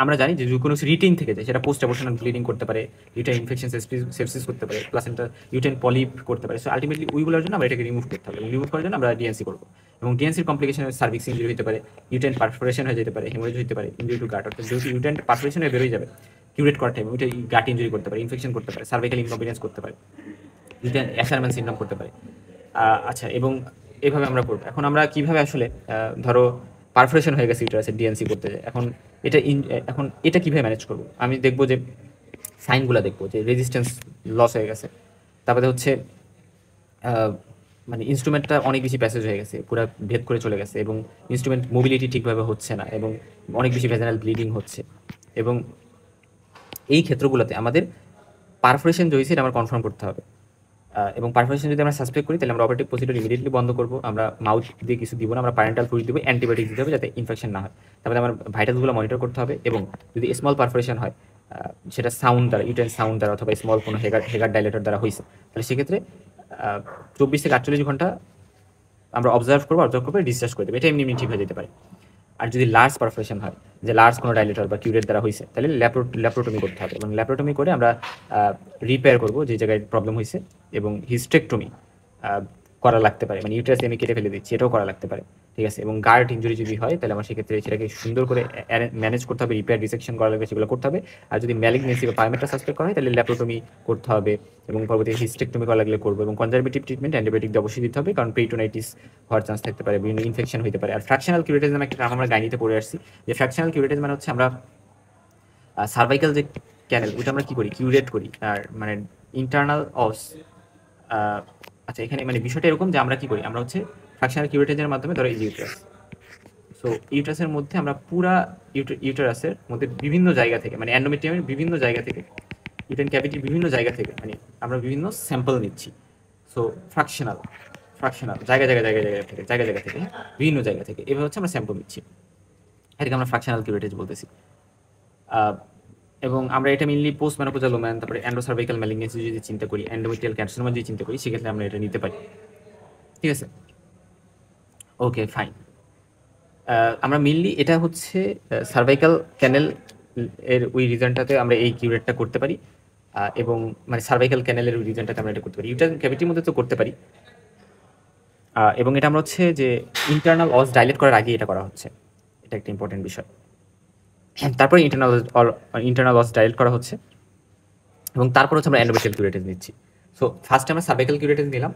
Speaker 1: আমরা জানি যে কোনো রিটেইন থেকে যায় সেটা পোস্ট অ্যাবর্শনাল ব্লিডিং করতে পারে, ইউটাইন ইনফেকশন সেপসিস করতে পারে, প্লাসেন্টা ইউটাইন পলিপ করতে পারে। সো আলটিমেটলি ওইগুলোর জন্য আমরা এটাকে রিমুভ করতে হবে, এবং রিমুভ করার জন্য আমরা ডিএনসি করবো। এবং ডিএনসির কমপ্লিকেশনের সার্ভিক্স ইঞ্জুরি হতে পারে, ইউটাইন পারফোরেশন হয়ে যেতে পারে, হেমোরেজ হতে পারে, ইঞ্জুরি টু গাট, অর্থাৎ যেহেতু ইউটাইন পারফোরেশন হয়ে বেরোয় যাবে কিউরেট করার টাইম, ওইটা গাট ইঞ্জুরি করতে পারে, ইনফেকশন করতে পারে, সার্ভাইকাল ইনকম্পিটেন্স করতে পারে, ইউটাইন অ্যাশারম্যান সিনড্রোম করতে পারে। আচ্ছা, এবং এভাবে আমরা করবো। এখন আমরা কিভাবে আসলে ধরো পারফোরেশন হয়ে গেছে ইউটারাসের, ডিএনসি করতে যায়, এখন এটা কিভাবে ম্যানেজ করবো, আমি দেখবো যে সাইনগুলো দেখবো যে রেজিস্ট্যান্স লস হয়ে গেছে, তারপরে হচ্ছে মানে ইনস্ট্রুমেন্টটা অনেক বেশি প্যাসেজ হয়ে গেছে, পুরো ভেদ করে চলে গেছে, এবং ইনস্ট্রুমেন্ট মোবিলিটি ঠিকভাবে হচ্ছে না, এবং অনেক বেশি ভেজানাল ব্লিডিং হচ্ছে, এবং এই ক্ষেত্রগুলোতে আমাদের পারফোরেশন যে হয়েছে এটা আমার কনফার্ম করতে হবে। এবং পারফোরেশন যদি আমরা সাসপেক্ট করি তাহলে আমরা অপারেটিভ প্রসিডিউর ইমিডিয়েটলি বন্ধ করবো, আমরা মাউথ দিয়ে কিছু দিব না, আমরা প্যারেন্টাল ফ্লুইড দিব, অ্যান্টিবায়োটিক দিতে হবে যাতে ইনফেকশন না হয়, তারপরে আমার ভাইটালসগুলো মনিটর করতে হবে। এবং যদি স্মল পারফোরেশন হয় সেটা সাউন্ড দ্বারা, ইউটেন সাউন্ড দ্বারা অথবা স্মল কোনো হেগার ডাইলেটর দ্বারা হয়েছে, তাহলে সেক্ষেত্রে 24 থেকে 48 ঘন্টা আমরা অবজার্ভ করবো ডিসচার্জ করে দেবো, এটা এমনি ঠিক হয়ে যেতে পারে। আর যদি লার্জ পারফোরেশন হয়, যে লার্জ কোনো ডাইলেটর বা কিউরেট দ্বারা হয়েছে, তাহলে ল্যাপ্রোটমি করতে হবে, এবং ল্যাপ্রোটমি করে আমরা রিপেয়ার করবো যে জায়গায় প্রবলেম হয়েছে, এবং হিস্টেকটমি করা লাগতে পারে, মানে ইউটারাস আমি কেটে ফেলে দিচ্ছি এটাও করা লাগতে পারে, ঠিক আছে। এবং গার্ড ইঞ্জুরি যদি হয় তাহলে আমার সেক্ষেত্রে সেটাকে সুন্দর করে ম্যানেজ করতে হবে, রিপেয়ার ডিসেকশন করা লাগবে সেগুলো করতে হবে। আর যদি ম্যালিগনেন্সি বা পায়োমেট্রা সাসপেক্ট করা হয় তাহলে ল্যাপ্রোটমি করতে হবে, এবং পরবর্তী হিস্টেকটমি করা লাগলে করবো, এবং কনজারভেটিভ ট্রিটমেন্ট অ্যান্টিবায়োটিক অবশ্যই দিতে হবে, কারণ পেরিটোনাইটিস হওয়ার চান্স থাকতে পারে, বিভিন্ন ইনফেকশন হতে পারে। আর ফ্র্যাকশনাল কিউরেটিস নামে একটা আমরা গাইনিতে পড়ে আসছি, যে ফ্র্যাকশনাল কিউরেটিস মানে হচ্ছে আমরা সার্ভাইকাল যে ক্যানেল ওইটা আমরা কি করি, কিউরেট করি, আর মানে ইন্টারনাল অস। আচ্ছা, এখানে মানে বিষয়টা এরকম যে আমরা কি করি, আমরা হচ্ছে ফ্র্যাকশনাল কিউরেটেজের মাধ্যমে ধরো এই ইউটারাস, সো ইউটারাসের মধ্যে আমরা পুরা ইউটারাসের মধ্যে বিভিন্ন জায়গা থেকে, মানে অ্যান্ডোমেট্রিয়ামের বিভিন্ন জায়গা থেকে, ইউটেন ক্যাভিটির বিভিন্ন জায়গা থেকে, মানে আমরা বিভিন্ন স্যাম্পল নিচ্ছি। সো ফ্র্যাকশনাল জায়গা থেকে বিভিন্ন জায়গা থেকে এভাবে হচ্ছে আমরা স্যাম্পল নিচ্ছি, এটাকে আমরা ফ্র্যাকশনাল কিউরেটেজ বলতেছি। এবং আমরা এটা মেনলি পোস্ট মেনোপজাল ওম্যান, তারপরে অ্যান্ডোসার্ভাইকাল ম্যালিগনেন্সি যদি চিন্তা করি, এন্ডোমেট্রিয়াল ক্যান্সার যদি চিন্তা করি, সেক্ষেত্রে আমরা এটা নিতে পারি, ঠিক আছে। ওকে, ফাইন। আমরা মেনলি এটা হচ্ছে সার্ভাইকাল ক্যানেল এর ওই রিজনটাতে আমরা এই কিউরেটটা করতে পারি, এবং মানে সার্ভাইকাল ক্যানেলের ওই রিজনটাতে আমরা এটা করতে পারি, ইউটারাইন ক্যাভিটির মধ্যে তো করতে পারি। এবং এটা আমরা হচ্ছে যে ইন্টারনাল অস ডাইলেট করার আগে এটা করা হচ্ছে, এটা একটা ইম্পর্টেন্ট বিষয়। তারপরে ইন্টারনাল অস ডাইলেট করা হচ্ছে, এবং তারপর হচ্ছে আমরা অ্যান্ডোমেট্রিয়াল কিউরেটেজ নিচ্ছি। সো ফার্স্টে আমরা সার্ভাইকাল কিউরেটেজ নিলাম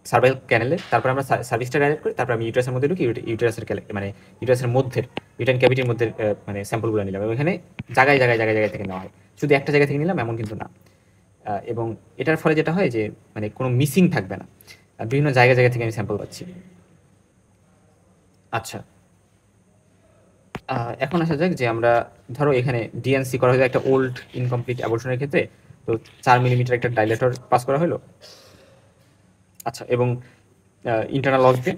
Speaker 1: সার্ভাইকাল ক্যানেলে, তারপর আমরা সার্ভিসটা ডাইরেক্ট করি, তারপর আমি ইউটারাসের মধ্যে ঢুকি, ইউটারাসের মানে ইউটারাসের মধ্যে ইউটারাইন ক্যাভিটির মধ্যে মানে স্যাম্পলগুলো নিলাম, এবং এখানে জায়গায় থেকে নেওয়া হয়, শুধু একটা জায়গা থেকে নিলাম এমন কিন্তু না। এবং এটার ফলে যেটা হয় যে মানে কোনো মিসিং থাকবে না, বিভিন্ন জায়গা থেকে আমি স্যাম্পল পাচ্ছি। আচ্ছা, এখন আসা যাক যে আমরা ধরো এখানে ডিএনসি করা হয়েছে একটা ওল্ড ইনকমপ্লিট অ্যাবর্শনের ক্ষেত্রে, তো 4 মিলিমিটার একটা ডাইলেটর পাস করা হলো। আচ্ছা, এবং ইন্টারনাল লস দিয়ে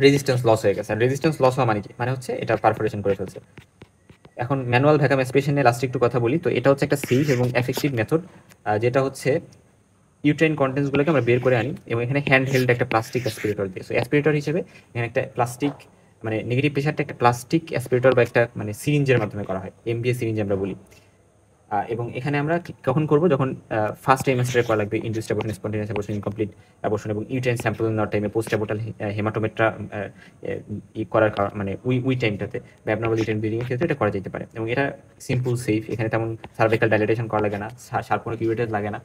Speaker 1: রেজিস্ট্যান্স লস হয়ে গেছে। আর রেজিস্ট্যান্স লস হওয়া মানে কি, মানে হচ্ছে এটা পারফোরেশন করে ফেলছে। এখন ম্যানুয়াল ভ্যাকাম অ্যাসপিরেশনে লাস্ট একটু কথা বলি, তো এটা হচ্ছে একটা সেফ এবং এফেক্টিভ মেথড, যেটা হচ্ছে ইউট্রাইন কন্টেন্টসগুলোকে আমরা বের করে আনি, এবং এখানে হ্যান্ড হেল্ড একটা প্লাস্টিক অ্যাসপিরেটর দিয়ে, সো অ্যাসপিরেটর হিসেবে এখানে একটা প্লাস্টিক মানে নেগেটিভ প্রেশারটা একটা প্লাস্টিক অ্যাসপিরেটর বা একটা মানে সিরিঞ্জের মাধ্যমে করা হয়, এমবিএ সিরিঞ্জ আমরা বলি। এবং এখানে আমরা কখন করব, যখন ফার্স্ট ট্রাইমেস্টারে করা লাগবে induced abortion, spontaneous abortion, incomplete abortion এবং ইউটেরাইন স্যাম্পল নেওয়ার টাইমে, পোস্ট অ্যাবর্টাল হেমাটোমেট্রা করার মানে ওই টাইমটাতে বা অ্যাবনর্মাল ইউটেরাইন ব্লিডিং এর ক্ষেত্রে এটা করা যেতে পারে। এবং এটা সিম্পল, সেফ, এখানে তেমন সার্ভাইকাল ডাইলেটেশন করা লাগে না, শার্প কোনো কিউরেটেজ লাগে না,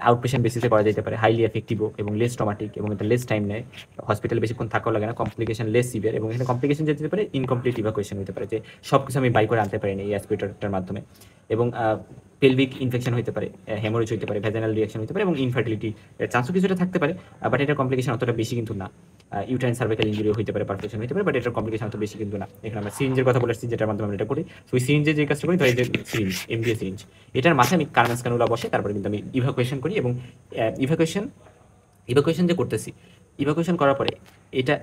Speaker 1: আউট পেশেন্ট বেসিসে করা যেতে পারে, হাইলি এফেক্টিভও এবং লেস ট্রমাটিক, এবং এটা লেস টাইম নেয়, হসপিটালে বেশিক্ষণ থাকাও লাগে না, কমপ্লিকেশন লেস সিভিয়ার, এবং এখানে কমপ্লিকেশন যেতে পারে ইনকমপ্লিট ইভাকুয়েশন হতে পারে, যে সব কিছু আমি বাই করে আনতে পারিনি এই অ্যাসপিরেটরটার মাধ্যমে, এবং পেলভিক ইনফেকশন হতে পারে, হেমোরেজ হতে পারে, ভ্যাজানাল রিয়াকশন হতে পারে, এবং ইনফার্টিলিটি চান্সও কিছুটা থাকতে পারে, বাট এটার কমপ্লিকেশন অতটা বেশি কিন্তু না। ইউটাইন সার্ভাইকাল ইঞ্জুরি হতে পারে, পারফেকশন হতে পারে, বাট এটার কমপ্লিকেশন অত বেশি কিন্তু না। এখানে আমরা সিরিঞ্জের কথা বলেছি, যেটার মাধ্যমে আমরা এটা করি। তো ওই সিরিঞ্জে যে কাজটা করি, ধর এই যে সিরিঞ্জ, এমডিএ সিরিঞ্জ, এটার মাথায় আমি কার্মেন্স ক্যানুলা বসে তারপরে কিন্তু আমি ইভাকুয়েশন করি, এবং ইভাকুয়েশন যে করতেছি, ইভাকুয়েশন করার পরে এটা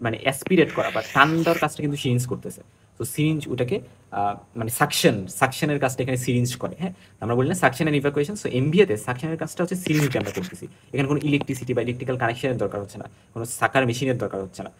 Speaker 1: মানে অ্যাসপিরেট করা বা টান দেওয়ার কাজটা কিন্তু সিরিঞ্জ করতেছে। তো সিরিঞ্জ ওটাকে মানে সাকশনের কাজটা এখানে সিরিঞ্জ করে। হ্যাঁ, আমরা বলি না সাকশন এন্ড ইভাকুয়েশন, সো এমবিএতে সাকশনের কাজটা হচ্ছে সিরিঞ্জে আমরা করতেছি। এখানে কোনো ইলেকট্রিসিটি বা ইলেকট্রিক্যাল কানেকশনের দরকার হচ্ছে না, কোনো সাকার মেশিনের দরকার হচ্ছে না।